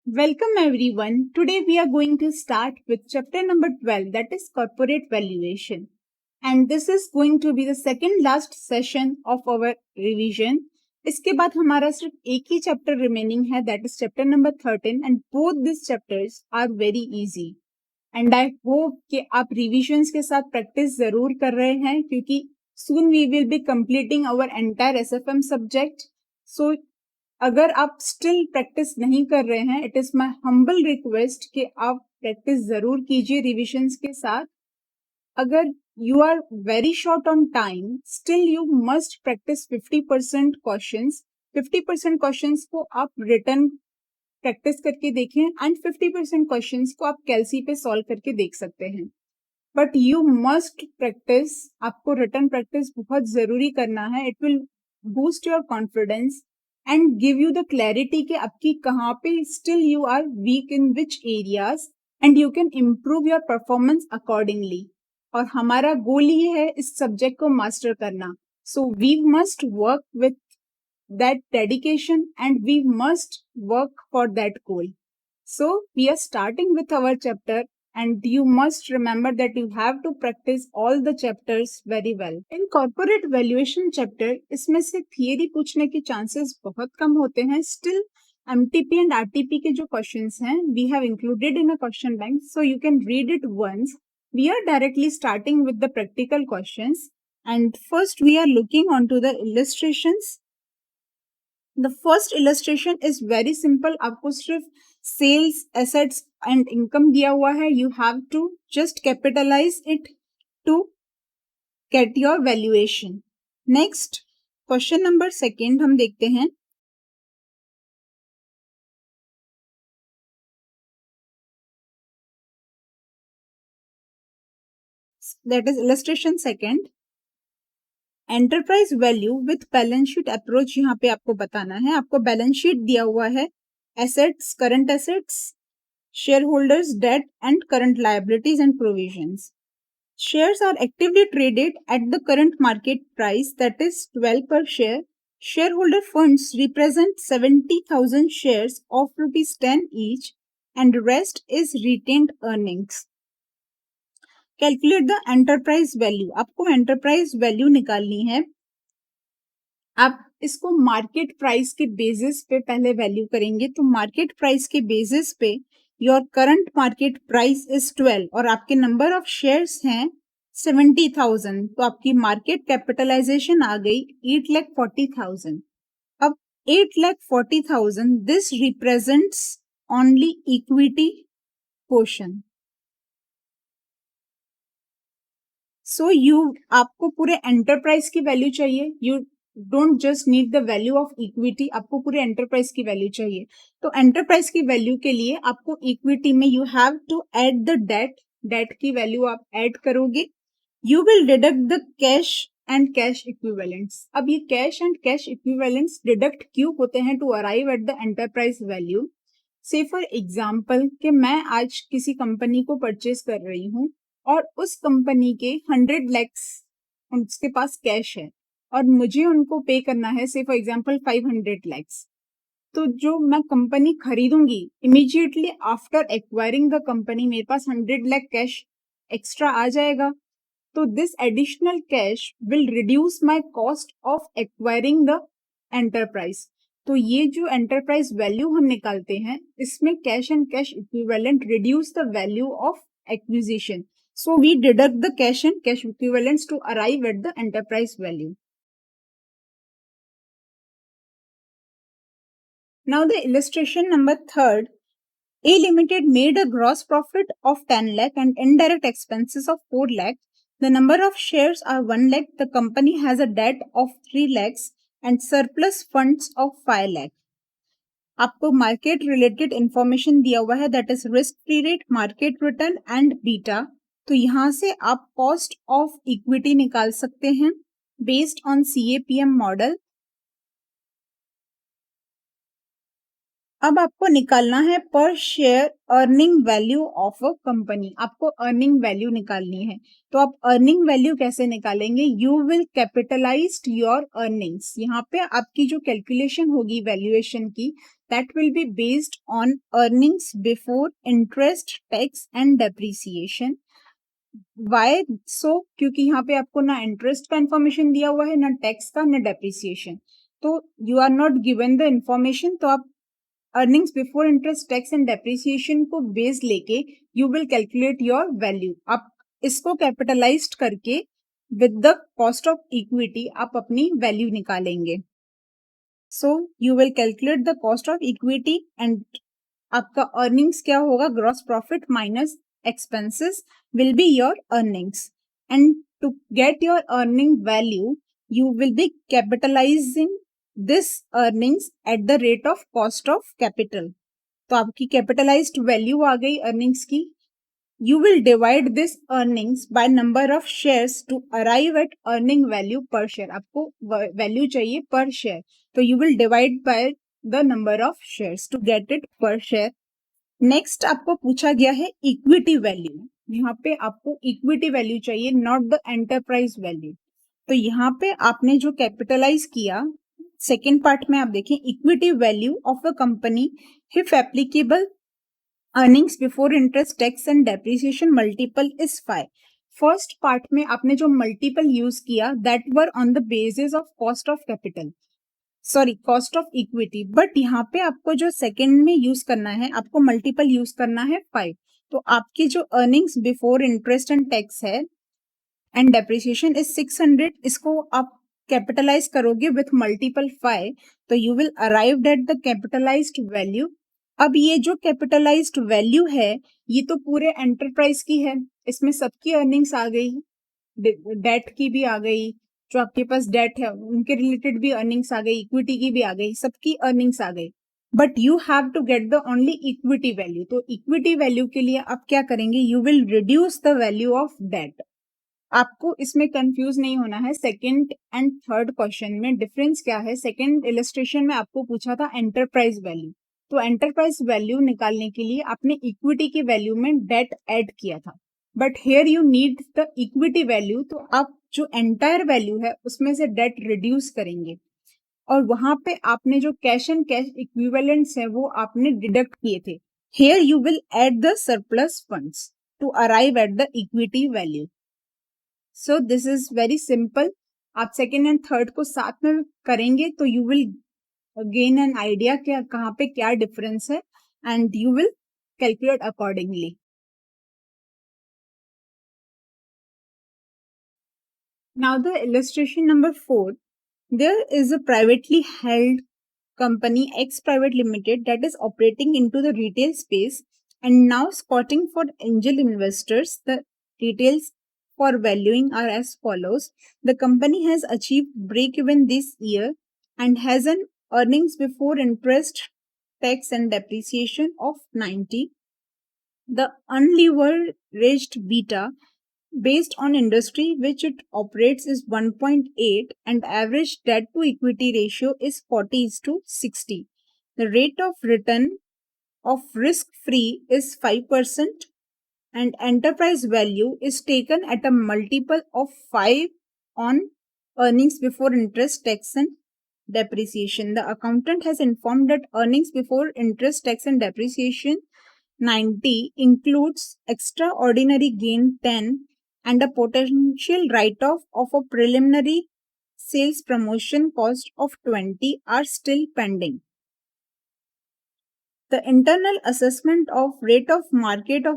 Welcome everyone. Today we are going to start with chapter number 12, that is corporate valuation. And this is going to be the second last session of our revision. इसके बाद हमारा सिर्फ एक ही chapter remaining है, that is chapter number 13 and both this chapters are very easy. And I hope कि आप revisions के साथ प्रैक्टिस जरूर कर रहे हैं क्योंकि soon we will be completing our entire SFM subject. So अगर आप स्टिल प्रैक्टिस नहीं कर रहे हैं, it is my humble request कि आप प्रैक्टिस जरूर कीजिए रिविजन्स के साथ. अगर you are very short on time, still you must practice 50% questions. 50% questions को आप रिटर्न प्रैक्टिस करके देखें एंड 50% क्वेश्चंस को आप कैलसी पे सॉल्व करके देख सकते हैं. बट यू मस्ट प्रैक्टिस, आपको रिटर्न प्रैक्टिस बहुत जरूरी करना है. It will boost your confidence and give you the clarity कि आपकी कहाँ पे still you are weak in which areas and you can improve your performance accordingly. और हमारा गोल ये है इस सब्जेक्ट को मास्टर करना. So we must work with that dedication and we must work for that goal. So we are starting with our chapter and you must remember that you have to practice all the chapters very well. In corporate valuation chapter, इसमें से theory पूछने के chances बहुत कम होते हैं. Still MTP and RTP के जो questions हैं, we have included in a question bank, so you can read it once. We are directly starting with the practical questions and first we are looking onto the illustrations. The first illustration is very simple. आपको सिर्फ sales, assets and income दिया हुआ है. You have to just capitalize it to get your valuation. Next question number second हम देखते हैं. That is illustration second. Enterprise value with balance sheet approach यहाँ पे आपको बताना है. आपको बैलेंस शीट दिया हुआ है, assets, current assets, shareholders debt and current liabilities and provisions. Shares are actively traded at the current market price, that is 12 per share. Shareholder funds represent 70,000 shares of rupees 10 each and rest is retained earnings. Calculate the enterprise value. आपको enterprise value निकालनी है. आप इसको market price के basis पे पहले value करेंगे. तो मार्केट प्राइस के बेसिस पे your current market price is 12 और आपके नंबर ऑफ शेयर्स हैं 70,000. तो आपकी मार्केट कैपिटलाइजेशन आ गई 8,40,000. अब 8,40,000 this represents only equity portion. So आपको पूरे एंटरप्राइज की वैल्यू चाहिए. You don't just need the value of equity, आपको पूरे एंटरप्राइज की वैल्यू चाहिए. तो एंटरप्राइज की वैल्यू के लिए आपको इक्विटी में you have to add the debt. Debt की वैल्यू आप ऐड करोगे. You will deduct the cash and cash equivalents. अब ये cash and cash equivalents deduct क्यों होते हैं to arrive at the enterprise value. Say for example कि मैं आज किसी कंपनी को परचेज कर रही हूँ और उस कंपनी के 100 लैक्स उसके पास कैश है और मुझे उनको पे करना है से फॉर एग्जांपल 500 लैक्स. तो जो मैं कंपनी खरीदूंगी immediately after acquiring the company मेरे पास 100 लाख कैश एक्स्ट्रा आ जाएगा. तो this additional cash will reduce my cost of acquiring the enterprise. तो ये जो एंटरप्राइज वैल्यू हम निकालते हैं इसमें cash and cash equivalent reduce the value of acquisition. So we deduct the cash and cash equivalents to arrive at the enterprise value. Now the illustration number third. A Limited made a gross profit of 10 lakh and indirect expenses of 4 lakh. The number of shares are 1 lakh. The company has a debt of 3 lakhs and surplus funds of 5 lakh. आपको market related information दिया हुआ है, that is risk free rate, market return and beta. तो यहां से आप cost of equity निकाल सकते हैं बेस्ड ऑन CAPM मॉडल. अब आपको निकालना है per share earning value of a company. आपको अर्निंग वैल्यू निकालनी है. तो आप अर्निंग वैल्यू कैसे निकालेंगे. You will capitalize your earnings. यहाँ पे आपकी जो कैलकुलेशन होगी वैल्यूएशन की, that will be based on earnings before interest, tax and depreciation. Why so? क्योंकि यहाँ पे आपको ना इंटरेस्ट का इंफॉर्मेशन दिया हुआ है, ना टैक्स का, ना डेप्रिसिएशन, तो you are not given the information, तो आप earnings before interest, tax and depreciation को बेस लेके you will calculate your value. आप इसको कैपिटलाइज्ड करके with the cost of equity आप अपनी वैल्यू निकालेंगे। So you will calculate the cost of equity and आपका अर्निंग्स क्या होगा? Gross profit minus expenses will be your earnings, and to get your earning value you will be capitalizing this earnings at the rate of cost of capital। तो आपकी capitalized value आ गई earnings की। You will divide this earnings by number of shares to arrive at earning value per share। आपको value चाहिए per share, तो you will divide by the number of shares to get it per share। Next आपको पूछा गया है equity value. यहाँ पे आपको इक्विटी वैल्यू चाहिए, नॉट द एंटरप्राइज वैल्यू। तो यहाँ पे आपने जो कैपिटलाइज किया, सेकेंड पार्ट में आप देखें, equity value of a company if applicable earnings before interest, tax and depreciation multiple is 5। First part में आपने जो मल्टीपल यूज किया that were on the basis of cost of capital, sorry cost of equity, but यहाँ पे आपको जो second में use करना है, आपको मल्टीपल यूज करना है 5। तो आपकी जो earnings before interest and tax है एंड डेप्रिसिएशन इज 600, इसको आप कैपिटलाइज करोगे विथ मल्टीपल 5, तो you will arrive at the capitalised value. अब ये जो कैपिटलाइज्ड वैल्यू है ये तो पूरे एंटरप्राइज की है, इसमें सबकी अर्निंग्स आ गई, डेट की भी आ गई, जो आपके पास डेट है उनके रिलेटेड भी अर्निंग्स आ गई, इक्विटी की भी आ गई, सबकी अर्निंग्स आ गई, but you have to get the only equity value. तो इक्विटी वैल्यू के लिए आप क्या करेंगे? You will reduce the value of debt. आपको इसमें कंफ्यूज नहीं होना है, सेकंड एंड थर्ड क्वेश्चन में डिफरेंस क्या है। सेकंड इलस्ट्रेशन में आपको पूछा था एंटरप्राइज वैल्यू, तो एंटरप्राइज वैल्यू निकालने के लिए आपने इक्विटी की वैल्यू में डेट ऐड किया था, but here you need the equity value, तो आप जो एंटायर वैल्यू है उसमें से डेट रिड्यूस करेंगे और वहां पे आपने जो कैश एंड कैश इक्विवेलेंट्स है वो आपने डिडक्ट किए थे। Here you will add the surplus funds to arrive at the equity value. So this is very simple. आप सेकेंड एंड थर्ड को साथ में करेंगे तो you will gain an idea क्या कहाँ पे क्या डिफरेंस है and you will calculate accordingly. Now the illustration number 4, there is a privately held company X Private Limited that is operating into the retail space and now scouting for angel investors. The details for valuing are as follows. The company has achieved break-even this year and has an earnings before interest, tax and depreciation of 90. The unleveraged beta based on industry which it operates is 1.8 and average debt to equity ratio is 40:60. The rate of return of risk free is 5% and enterprise value is taken at a multiple of 5 on earnings before interest, tax and depreciation. The accountant has informed that earnings before interest, tax and depreciation 90 includes extraordinary gain 10 and a potential write-off of a preliminary sales promotion cost of 20 are still pending. The internal assessment of rate of market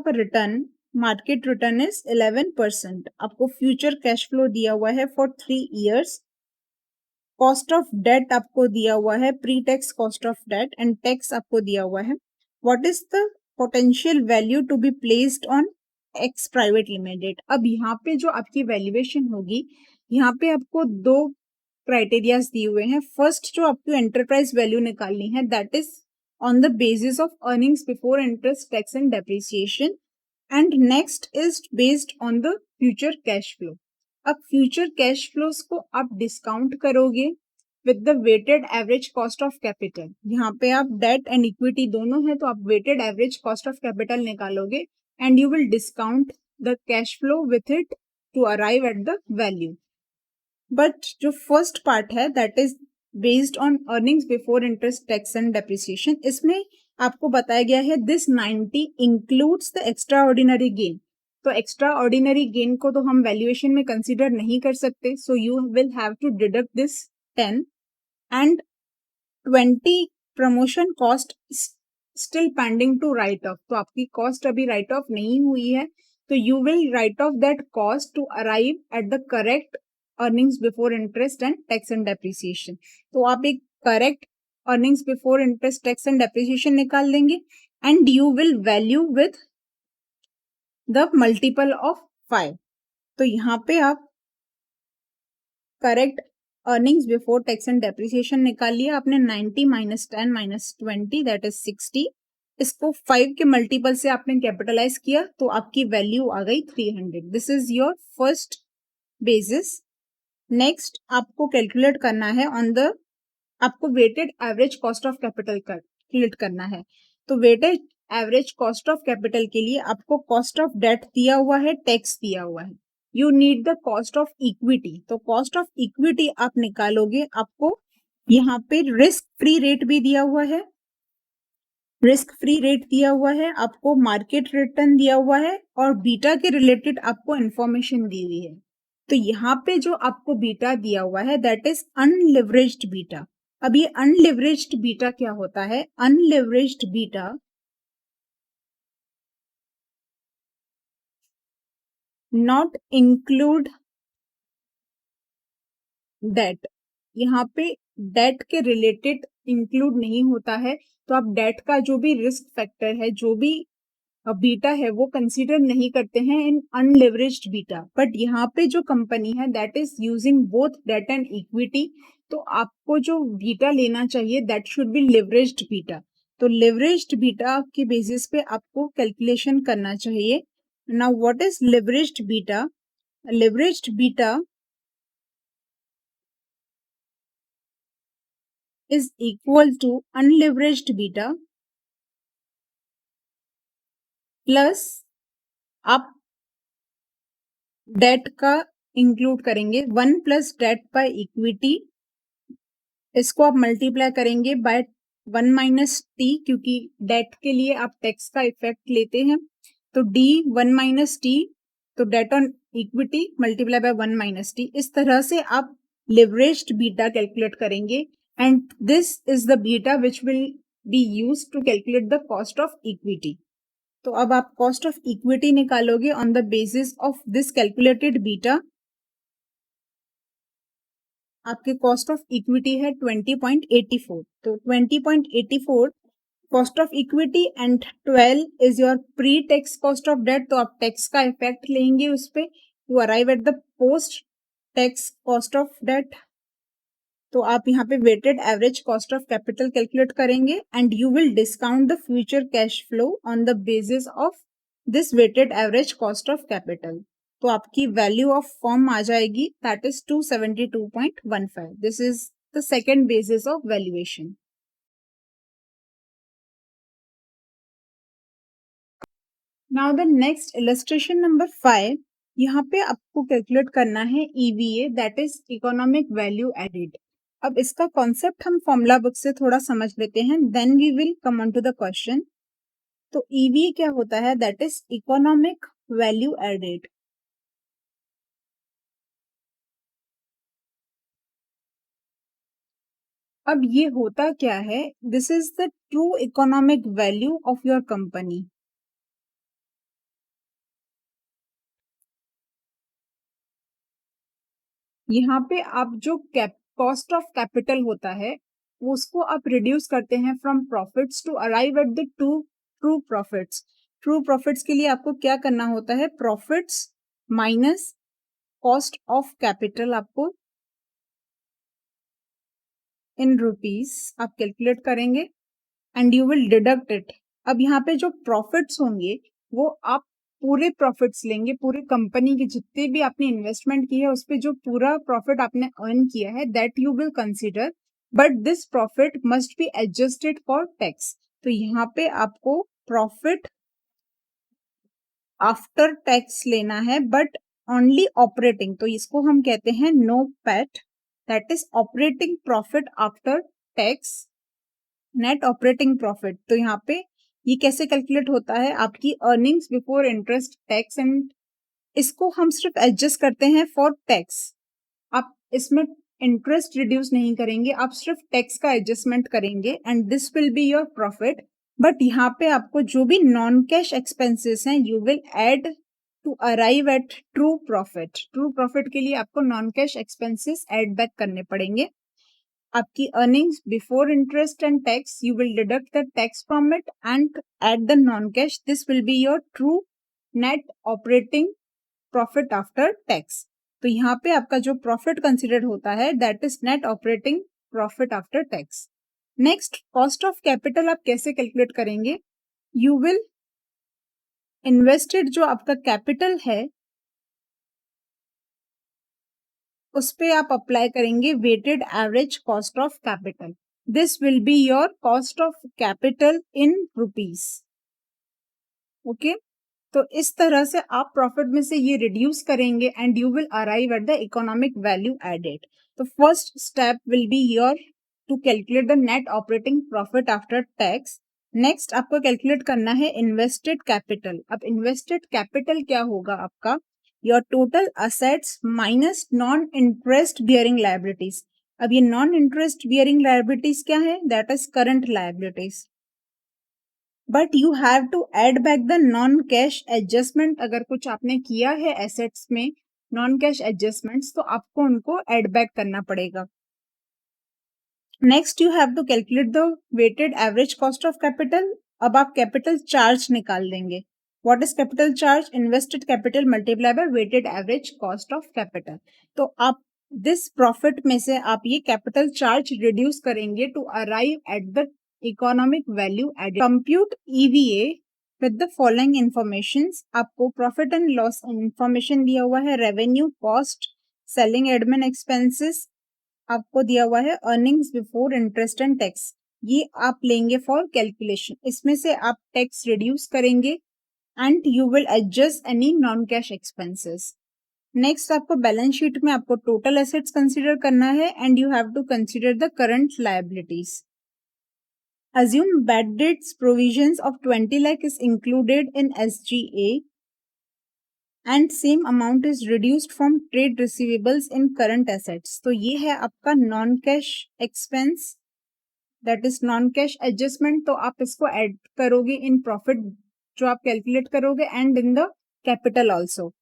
return is 11%. आपको future cash flow दिया हुआ है for 3 years. Cost of debt आपको दिया हुआ है, pre-tax cost of debt and tax आपको दिया हुआ है. What is the potential value to be placed on X private limited? अब यहाँ पे जो आपकी वैल्यूएशन होगी, यहाँ पे आपको 2 क्राइटेरियाज दिए हुए हैं। फर्स्ट जो आपको एंटरप्राइज वैल्यू निकालनी है that is on the basis of earnings before interest, tax and depreciation and next is based on the future cash flow. अब फ्यूचर कैश फ्लोज को आप डिस्काउंट करोगे with the weighted average cost of capital. यहाँ पे आप date and equity दोनों है तो आप weighted average cost of capital निकालोगे and you will discount the cash flow with it to arrive at the value. But जो first part है that is based on earnings before interest tax and depreciation. इसमें आपको बताया गया है this 90 includes the extraordinary gain. तो extraordinary gain को तो हम वैल्यूएशन में कंसीडर नहीं कर सकते, so you will have to deduct this 10 and 20 promotion cost still pending to write off. तो आपकी कॉस्ट अभी राइट ऑफ नहीं हुई है, तो you will write off that cost to arrive at the correct earnings before interest and tax and depreciation. तो आप एक correct earnings before interest tax and depreciation निकाल लेंगे and you will value with the multiple of 5। तो यहाँ पे आप correct earnings before tax and depreciation निकाल लिया आपने। 90 माइनस 10 माइनस 20 दैट इज 60। इसको 5 के मल्टीपल से आपने कैपिटलाइज किया तो आपकी वैल्यू आ गई 300। This is your first basis. Next आपको कैलकुलेट करना है ऑन द, आपको weighted average cost of capital calculate करना है। तो weighted average cost of capital के लिए आपको कॉस्ट ऑफ डेट दिया हुआ है, टैक्स दिया हुआ है, you need the cost of equity. तो कॉस्ट ऑफ इक्विटी आप निकालोगे, आपको यहाँ पे रिस्क फ्री रेट भी दिया हुआ है, रिस्क फ्री रेट दिया हुआ है, आपको मार्केट रिटर्न दिया हुआ है और बीटा के रिलेटेड आपको इंफॉर्मेशन दी हुई है। तो यहाँ पे जो आपको बीटा दिया हुआ है दैट इज अनलिवरेज्ड बीटा। अब ये अनलिवरेज्ड बीटा क्या होता है? अनलिवरेज्ड बीटा नॉट इंक्लूड डेट। यहाँ पे डेट के रिलेटेड इंक्लूड नहीं होता है, तो आप डेट का जो भी रिस्क फैक्टर है, जो भी बीटा है, वो कंसीडर नहीं करते हैं इन अनलिवरेज्ड बीटा। बट यहाँ पे जो कंपनी है that is using both debt and equity, तो आपको जो बीटा लेना चाहिए that should be leveraged beta. तो लिवरेज्ड बीटा के बेसिस पे आपको कैलकुलेशन करना चाहिए। Now what is leveraged beta? Leveraged beta is equal to unleveraged beta plus आप डेट का इंक्लूड करेंगे 1 प्लस डेट बाय इक्विटी, इसको आप मल्टीप्लाई करेंगे बाय 1 माइनस टी, क्योंकि डेट के लिए आप टैक्स का इफेक्ट लेते हैं। तो डी 1 माइनस टी, तो debt on equity multiply by 1 minus T. इस तरह से आप लिवरेज्ड बीटा कैलकुलेट करेंगे and this is the beta which will be used to calculate the cost of equity. तो अब आप कॉस्ट ऑफ इक्विटी निकालोगे on the basis of this calculated beta. आपके कॉस्ट ऑफ इक्विटी है 20.84, तो 20.84 cost of equity and 12 is your pre tax cost of debt. तो आप tax का इफेक्ट लेंगे उस पे to arrive at the post tax cost of debt. तो आप यहाँ पे weighted average cost of capital calculate करेंगे and you will discount the future cash flow on the basis of this weighted average cost of capital. तो आपकी value of firm आ जाएगी that is 272.15। This is the second basis of valuation. Now the next illustration number 5, यहाँ पे आपको calculate करना है EVA that is economic value added. अब इसका कॉन्सेप्ट हम फॉर्मूला बुक से थोड़ा समझ लेते हैं, then we will come on to the question. तो ईवीए क्या होता है? That is economic value added. अब ये होता क्या है? This is the true economic value of your company. यहाँ पे आप जो कॉस्ट ऑफ कैपिटल होता है उसको आप रिड्यूस करते हैं from profits to arrive at the true profits. True profits के लिए आपको क्या करना होता है? Profits minus cost of capital आपको इन रुपीस आप कैलकुलेट करेंगे and you will deduct it. अब यहाँ पे जो प्रॉफिट्स होंगे वो आप पूरे प्रॉफिट्स लेंगे, पूरे कंपनी की जितने भी आपने इन्वेस्टमेंट की है उस पे जो पूरा प्रॉफिट आपने अर्न किया है that you will consider, but this profit must be adjusted for tax. तो यहाँ पे आपको प्रॉफिट आफ्टर टैक्स लेना है बट ओनली ऑपरेटिंग, तो इसको हम कहते हैं NOPAT that is operating profit after tax, net operating profit. तो यहाँ पे ये कैसे कैलकुलेट होता है, आपकी earnings before interest tax and इसको हम सिर्फ एडजस्ट करते हैं फॉर टैक्स। आप इसमें इंटरेस्ट रिड्यूस नहीं करेंगे, आप सिर्फ टैक्स का एडजस्टमेंट करेंगे and this will be your profit. But यहाँ पे आपको जो भी नॉन कैश एक्सपेंसेस हैं you will add to arrive at true profit. True profit के लिए आपको non cash expenses add back करने पड़ेंगे। आपकी earnings before interest and tax you will deduct the tax from it and add the non cash, this will be your true net operating profit after tax. तो यहाँ पे आपका जो profit consider होता है that is net operating profit after tax. Next, cost of capital आप कैसे calculate करेंगे, यू विल इन्वेस्टेड जो आपका कैपिटल है उस पे आप अप्लाई करेंगे weighted average cost of capital. This will be your cost of capital in rupees. Okay, तो इस तरह से आप प्रॉफिट में से ये रिड्यूस करेंगे and you will arrive at the economic value added. तो first step will be your to calculate the net operating profit after tax. Next आपको कैलकुलेट करना है इन्वेस्टेड कैपिटल। अब इन्वेस्टेड कैपिटल क्या होगा आपका, your total assets minus non interest bearing liabilities. अब ये नॉन इंटरेस्ट बियरिंग लायबिलिटीज क्या है, that is current liabilities, but you have to add back the non cash adjustment. अगर कुछ आपने किया है एसेट्स में नॉन कैश एडजस्टमेंट्स तो आपको उनको एड बैक करना पड़ेगा। Next you have to calculate the weighted average cost of capital. अब आप कैपिटल चार्ज निकाल देंगे। What is capital charge, invested capital multiply by weighted average cost of capital. तो आप दिस प्रॉफिट में से आप ये कैपिटल चार्ज रिड्यूस करेंगे to arrive at the economic value added. Compute EVA with the following information. आपको profit and loss information दिया हुआ है, revenue, cost, selling admin expenses, आपको दिया हुआ है earnings before interest and tax. ये आप लेंगे फॉर कैलकुलेशन। इसमें से आप टैक्स रिड्यूस करेंगे and you will adjust any non cash expenses. Next आपको बैलेंस शीट में आपको टोटल एसेट्स कंसीडर करना है and you have to consider the current liabilities. Assume bad debts provisions of 20 lakh is included in SGA and same amount is reduced from trade receivables in current assets। तो ये है आपका non cash expense, that is non cash adjustment. तो आप इसको add करोगे in profit जो आप कैलकुलेट करोगे and in the capital also.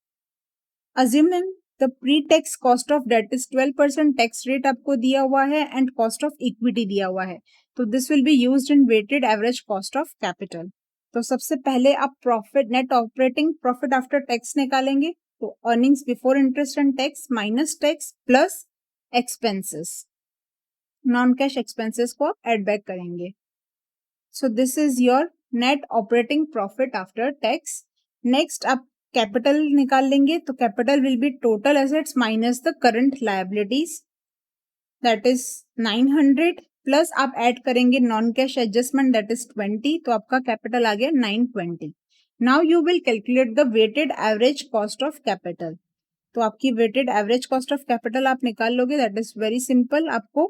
Assuming the pre-tax cost of debt is 12%, tax rate आपको दिया हुआ है एंड कॉस्ट ऑफ इक्विटी दिया हुआ है। तो this will be used in weighted average cost of capital. तो सबसे पहले आप profit net operating profit after tax निकालेंगे। तो earnings before interest and tax minus tax plus expenses, non cash expenses को आप एड बैक करेंगे। So this is your net operating profit after tax. Next आप कैपिटल निकाल लेंगे। तो capital will be total assets minus the current liabilities, that is 900 plus आप add करेंगे non cash adjustment that is 20। तो आपका capital आ गया 920। Now you will calculate the weighted average cost of capital. तो आपकी weighted average cost of capital आप निकाल लोगे, दैट इज वेरी सिंपल। आपको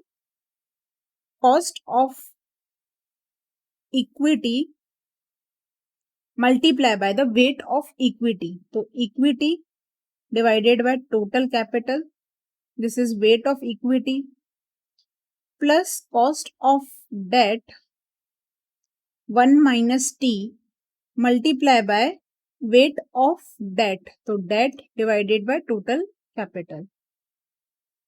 cost of equity multiply by the weight of equity। तो equity divided by total capital, this is weight of equity, plus cost of debt 1 minus t multiply by weight of debt। तो debt divided by total capital।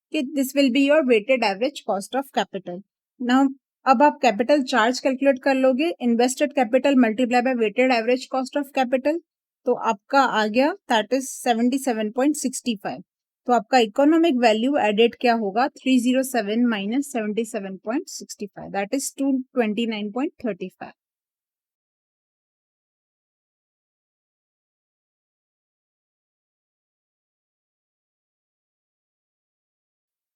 Okay, this will be your weighted average cost of capital। Now अब आप capital charge calculate कर लोगे, invested capital multiply by weighted average cost of capital. तो आपका आ गया that is 77.65। तो आपका इकोनॉमिक वैल्यू एडेड क्या होगा, 307 minus 77.65 that is 229.35।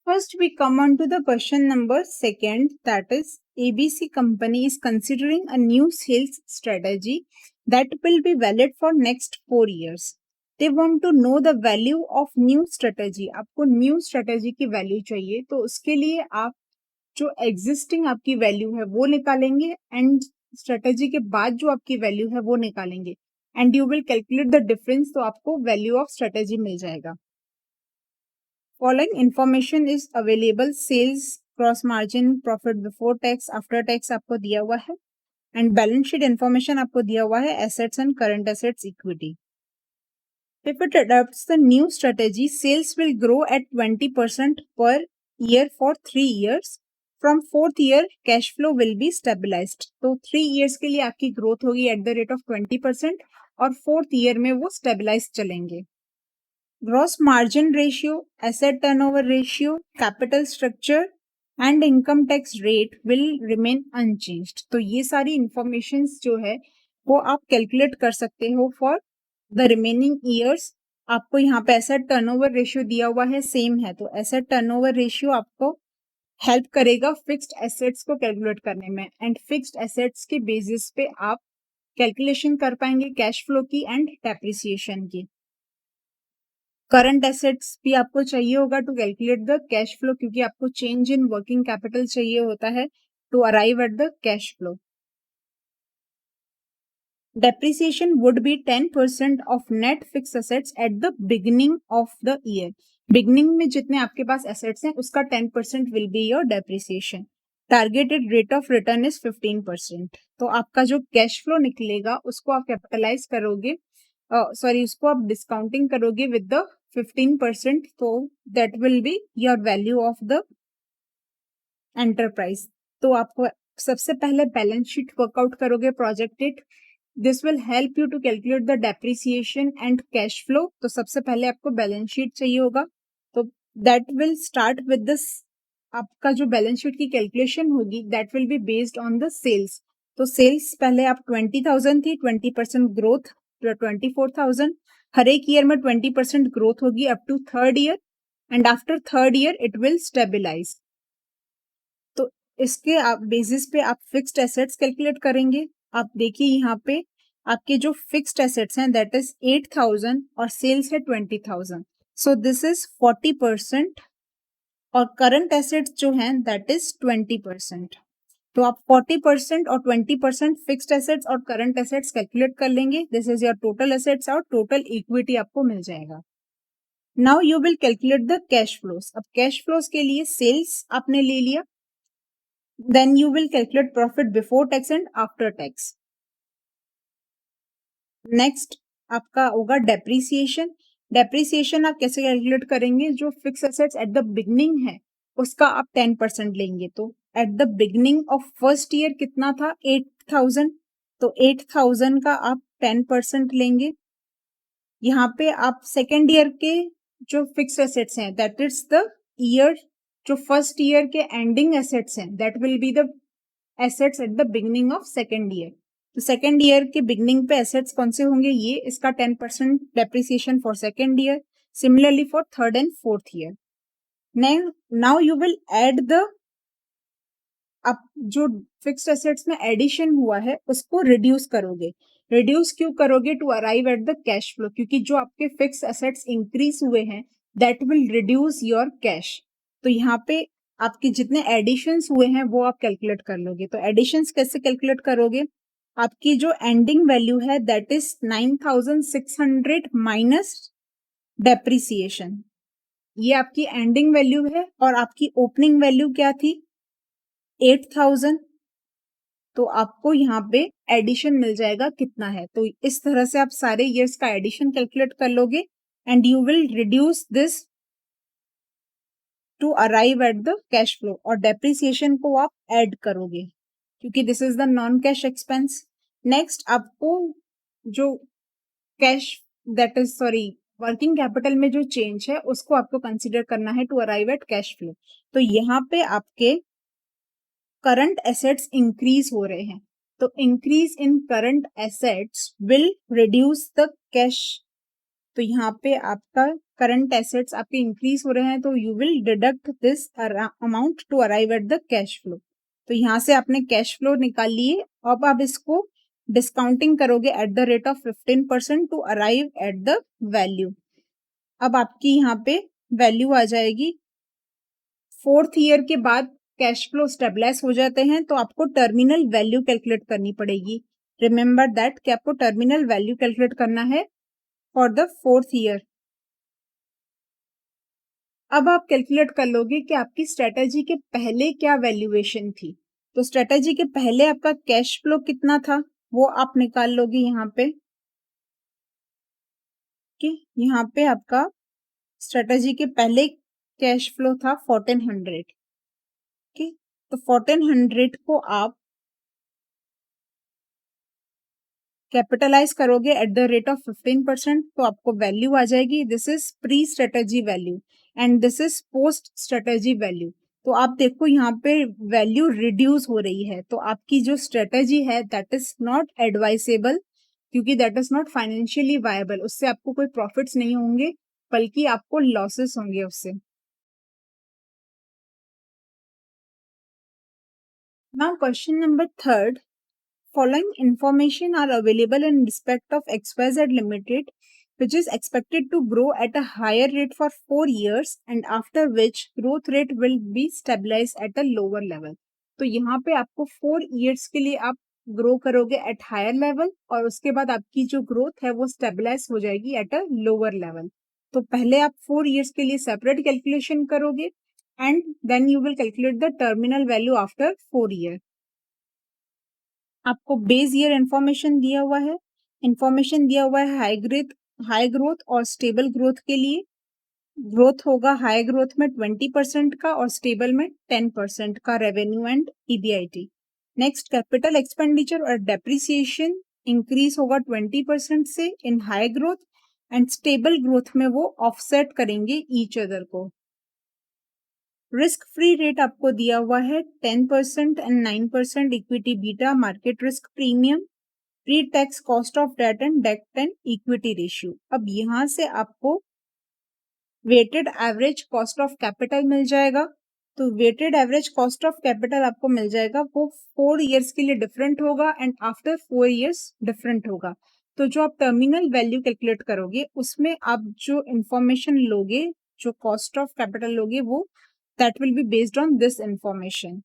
First, we come on to the question number second, that is ABC company is considering a new sales strategy that will be valid for next 4 years. They want to know the value of new strategy, आपको new strategy की value चाहिए, तो उसके लिए आप जो existing आपकी value है वो निकालेंगे एंड स्ट्रेटेजी के बाद जो आपकी वैल्यू है वो निकालेंगे and you will calculate the difference, तो आपको वैल्यू ऑफ स्ट्रेटेजी मिल जाएगा। Following information is available, sales, gross margin, profit before tax, after tax आपको दिया हुआ है एंड बैलेंस शीट इंफॉर्मेशन आपको दिया हुआ है, assets and current assets, equity. If it adopts the new strategy, sales will grow at 20% per year for 3 years. From fourth year, cash flow will be stabilized. तो 3 years के लिए आपकी growth होगी at the rate of 20% और fourth year में वो stabilize चलेंगे। Gross margin ratio, asset turnover ratio, capital structure and income tax rate will remain unchanged. तो ये सारी informations जो है वो आप calculate कर सकते हो for द रिमेनिंग ईयर्स। आपको यहाँ पे एसेट टर्नओवर रेशियो दिया हुआ है, सेम है, तो एसेट टर्नओवर रेशियो आपको हेल्प करेगा फिक्स्ड एसेट्स को कैलकुलेट करने में एंड फिक्स्ड एसेट्स के बेसिस पे आप कैलकुलेशन कर पाएंगे कैश फ्लो की एंड डेप्रिसिएशन की। करंट एसेट्स भी आपको चाहिए होगा to calculate the cash flow, क्योंकि आपको चेंज इन वर्किंग कैपिटल चाहिए होता है to arrive at the cash flow. Depreciation would be 10% of net fixed assets at the beginning of the year. Beginning में जितने आपके पास assets हैं उसका 10% will be your depreciation. Targeted rate of return is 15%. तो आपका जो cash flow निकलेगा उसको आप capitalize करोगे, उसको आप discounting करोगे with the 15%, तो that will be your value of the enterprise. तो आपको सबसे पहले बैलेंस शीट वर्कआउट करोगे projected, this will help you to calculate the depreciation and cash flow. तो सबसे पहले आपको बैलेंस शीट चाहिए होगा, तो that will start with this, आपका जो बैलेंस शीट की कैलकुलेशन होगी that will be based on the sales. तो सेल्स पहले आप 20,000 थी, 20% ग्रोथ 24,000, हर एक ईयर में 20% ग्रोथ होगी up to third year and after third year it will stabilise. तो इसके आप बेसिस पे आप फिक्स्ड एसेट्स कैलकुलेट करेंगे। आप देखिए यहाँ पे आपके जो फिक्स्ड एसेट्स हैं दैट इज 8,000 और सेल्स है 20,000, सो दिस इज 40% और करंट एसेट्स जो हैं दैट इज 20%। तो आप 40% और 20% फिक्स्ड एसेट्स और करंट एसेट्स कैलकुलेट कर लेंगे, this is your total assets और टोटल इक्विटी आपको मिल जाएगा। Now you will calculate the cash flows. अब कैश फ्लोस के लिए सेल्स आपने ले लिया, then you will calculate profit before tax and after tax. Next आपका होगा डेप्रिसिएशन। डेप्रिसिएशन आप कैसे कैलकुलेट करेंगे, जो fix assets at the beginning है उसका आप 10% लेंगे। तो at the beginning of first year कितना था 8,000, तो 8,000 का आप 10% लेंगे। यहाँ पे आप सेकेंड ईयर के जो फिक्स एसेट्स हैं दैट इज द ईयर, जो फर्स्ट ईयर के एंडिंग एसेट्स हैं that will be the assets at the beginning of second year. तो सेकेंड ईयर के बिगनिंग पे एसेट्स कौन से होंगे, ये इसका 10% depreciation for second year, similarly for third and fourth year. Now you will add the, अब जो फिक्स्ड एसेट्स में एडिशन हुआ है उसको रिड्यूस करोगे। रिड्यूस क्यों करोगे, to arrive at the cash flow, क्योंकि जो आपके फिक्स एसेट्स इंक्रीज हुए हैं that will reduce your cash. तो यहाँ पे आपके जितने एडिशंस हुए हैं वो आप कैलकुलेट कर लोगे। तो एडिशंस कैसे कैलकुलेट करोगे, आपकी जो एंडिंग वैल्यू है दैट इज 9,600 माइनस डेप्रिसिएशन, ये आपकी एंडिंग वैल्यू है और आपकी ओपनिंग वैल्यू क्या थी 8,000, तो आपको यहाँ पे एडिशन मिल जाएगा कितना है। तो इस तरह से आप सारे ईयर्स का एडिशन कैलकुलेट कर लोगे and you will reduce this to arrive at the cash flow, और डेप्रिसिएशन को आप ऐड करोगे क्योंकि this is the non cash expense. Next आपको जो cash that is sorry working capital में जो चेंज है उसको आपको कंसिडर करना है to arrive at cash flow. तो यहाँ पे आपके करंट एसेट्स इंक्रीज हो रहे हैं, तो increase in current assets will reduce the cash. तो यहाँ पे आपका करंट एसेट्स आपके इंक्रीज हो रहे हैं तो you will deduct this amount to arrive at the cash flow. तो यहाँ से आपने कैश फ्लो निकाल लिए, अब आप इसको डिस्काउंटिंग करोगे at the rate of 15% to arrive at the value. अब आपकी यहाँ पे वैल्यू आ जाएगी। 4th ईयर के बाद कैश फ्लो स्टेबलाइज हो जाते हैं तो आपको टर्मिनल वैल्यू कैलकुलेट करनी पड़ेगी। रिमेंबर दैट कि आपको टर्मिनल वैल्यू कैलकुलेट करना है फॉर द 4th ईयर। अब आप कैलकुलेट कर लोगे कि आपकी स्ट्रेटेजी के पहले क्या वैल्यूएशन थी। तो स्ट्रेटेजी के पहले आपका कैश फ्लो कितना था वो आप निकाल लोगे यहाँ पे कि यहाँ पे आपका स्ट्रेटेजी के पहले कैश फ्लो था 1400। ओके, तो 1400 को आप कैपिटलाइज करोगे एट द रेट ऑफ 15% तो आपको वैल्यू आ जाएगी। This is pre strategy value and this is post strategy value. तो आप देखो यहाँ पे वैल्यू रिड्यूस हो रही है, तो आपकी जो स्ट्रेटेजी है दैट इज नॉट एडवाइसेबल, क्योंकि that is not financially viable. उससे आपको कोई प्रॉफिट्स नहीं होंगे बल्कि आपको लॉसेस होंगे उससे। Now question number 3rd, following information are available in respect of XYZ Limited, which is expected to grow at a higher rate for 4 years and after which growth rate will be stabilized at a lower level। तो यहाँ पे आपको 4 years के लिए आप grow करोगे at higher level और उसके बाद आपकी जो ग्रोथ है वो स्टेबलाइज हो जाएगी एट अ लोअर लेवल। तो पहले आप 4 years के लिए सेपरेट कैलकुलेशन करोगे and then you will calculate the terminal value after 4 year। आपको बेस ईयर इंफॉर्मेशन दिया हुआ है। इंफॉर्मेशन दिया हुआ है हाई ग्रोथ और स्टेबल ग्रोथ के लिए। ग्रोथ होगा हाई ग्रोथ में 20% का और स्टेबल में 10% का revenue and EBIT. Next, capital expenditure और डेप्रिसिएशन इंक्रीज होगा 20% से in high growth and stable growth में वो ऑफसेट करेंगे ईच अदर को। रिस्क फ्री रेट आपको दिया हुआ है 10% and 9% equity beta market risk premium, pre tax cost of debt and equity ratio. अब यहां से आपको weighted average cost of capital मिल जाएगा। तो weighted average cost of capital आपको मिल जाएगा, वो 4 इयर्स के लिए डिफरेंट होगा एंड आफ्टर 4 इयर्स डिफरेंट होगा। तो जो आप टर्मिनल वैल्यू कैलकुलेट करोगे उसमें आप जो इंफॉर्मेशन लोगे, जो कॉस्ट ऑफ कैपिटल लोगे, वो that will be based on this information.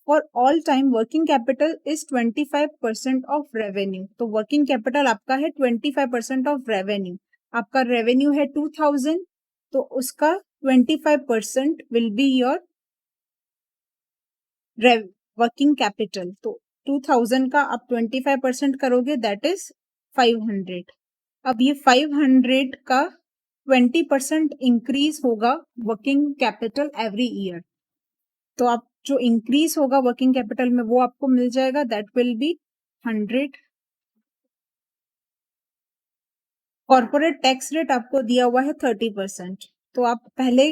For all time working capital is 25% of revenue। तो working capital आपका है 25% of revenue। आपका revenue है 2000 तो उसका 25% will be your working capital। तो 2000 का आप 25% करोगे that is 500। अब ये 500 का 20% इंक्रीज होगा वर्किंग कैपिटल एवरी ईयर। तो आप जो इंक्रीज होगा वर्किंग कैपिटल में वो आपको मिल जाएगा, that will B 100। Corporate tax rate आपको दिया हुआ है 30%। तो आप पहले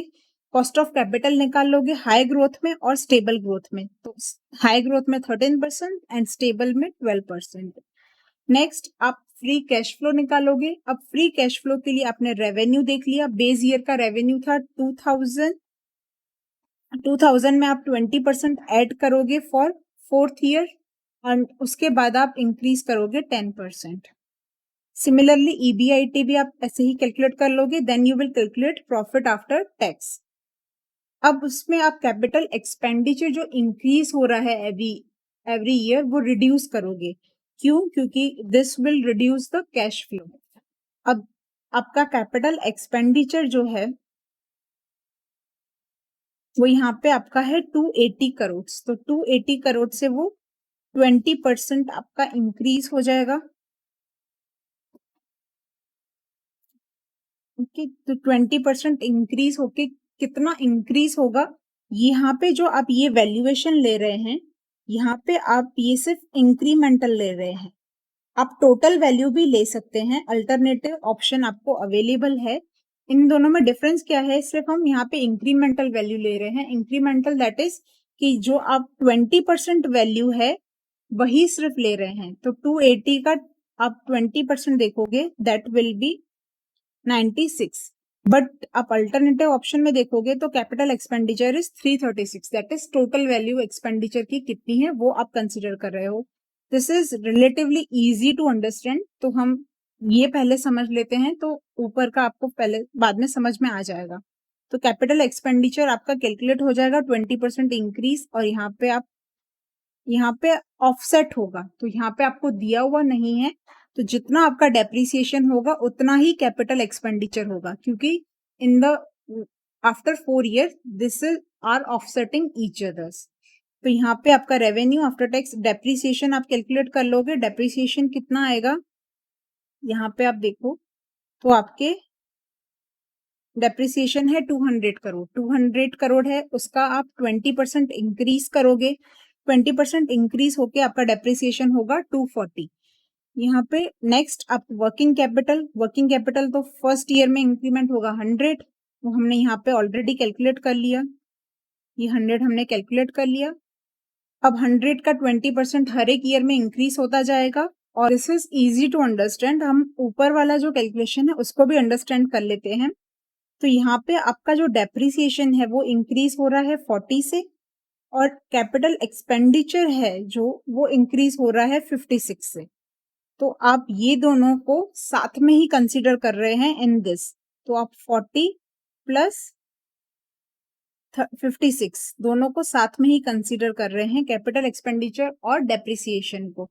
कॉस्ट ऑफ कैपिटल निकाल लोगे हाई ग्रोथ में और स्टेबल ग्रोथ में। तो हाई ग्रोथ में 13% एंड स्टेबल में 12%। नेक्स्ट, आप फ्री कैश फ्लो निकालोगे। अब फ्री कैश फ्लो के लिए आपने रेवेन्यू देख लिया, बेस ईयर का रेवेन्यू था 2000 में आप 20% ऐड करोगे फॉर 4th ईयर एंड उसके बाद आप इंक्रीज करोगे 10%। सिमिलरली ईबीआईटी भी आप ऐसे ही कैलकुलेट कर लोगे, then you will calculate profit after tax. अब उसमें आप कैपिटल एक्सपेंडिचर जो इंक्रीज हो रहा है एवरी ईयर वो रिड्यूस करोगे। क्यों? क्योंकि this will reduce the cash flow. अब आपका कैपिटल एक्सपेंडिचर जो है वो यहाँ पे आपका है 280 करोड़। तो 280 करोड़ से वो 20% आपका इंक्रीज हो जाएगा। ओके, तो 20% इंक्रीज होके कितना इंक्रीज होगा? यहाँ पे जो आप ये वैल्यूएशन ले रहे हैं, यहाँ पे आप ये सिर्फ इंक्रीमेंटल ले रहे हैं। आप टोटल वैल्यू भी ले सकते हैं, अल्टरनेटिव ऑप्शन आपको अवेलेबल है। इन दोनों में डिफरेंस क्या है? सिर्फ हम यहाँ पे इंक्रीमेंटल वैल्यू ले रहे हैं। इंक्रीमेंटल दैट इज कि जो आप 20% वैल्यू है वही सिर्फ ले रहे हैं। तो 280 का आप 20% देखोगे दैट विल बी 96। बट आप अल्टरनेटिव ऑप्शन में देखोगे तो capital expenditure is 336। That is total value expenditure की कितनी है वो आप कंसिडर कर रहे हो। This is relatively easy to understand, तो हम ये पहले समझ लेते हैं, तो ऊपर का आपको पहले बाद में समझ में आ जाएगा। तो कैपिटल एक्सपेंडिचर आपका कैलकुलेट हो जाएगा 20% इंक्रीज, और यहाँ पे ऑफसेट होगा, तो यहाँ पे आपको दिया हुआ नहीं है, तो जितना आपका डेप्रिसिएशन होगा उतना ही कैपिटल एक्सपेंडिचर होगा, क्योंकि in the after 4 years this is are offsetting each others. तो यहाँ पे आपका रेवेन्यू आफ्टर टैक्स डेप्रिसिएशन आप कैलकुलेट कर लोगे, डेप्रिसिएशन कितना आएगा यहाँ पे आप देखो, तो आपके डेप्रिसिएशन है 200 करोड़, 200 करोड़ है, उसका आप 20% इंक्रीज करोगे, 20% इंक्रीज होके आपका डेप्रिसिएशन होगा 240। यहाँ पे नेक्स्ट आप वर्किंग कैपिटल तो फर्स्ट ईयर में इंक्रीमेंट होगा 100, वो हमने यहाँ पे ऑलरेडी कैलकुलेट कर लिया, ये 100 हमने कैलकुलेट कर लिया। अब 100 का 20% हर एक ईयर में इंक्रीज होता जाएगा, और this is easy to understand, हम ऊपर वाला जो कैलकुलेशन है उसको भी अंडरस्टैंड कर लेते हैं। तो यहाँ पे आपका जो डेप्रिसिएशन है वो इंक्रीज हो रहा है 40 से, और कैपिटल एक्सपेंडिचर है जो वो इंक्रीज हो रहा है 56 से। तो आप ये दोनों को साथ में ही कंसीडर कर रहे हैं इन दिस, तो आप 40 प्लस 56 दोनों को साथ में ही कंसीडर कर रहे हैं, कैपिटल एक्सपेंडिचर और डेप्रिसिएशन को।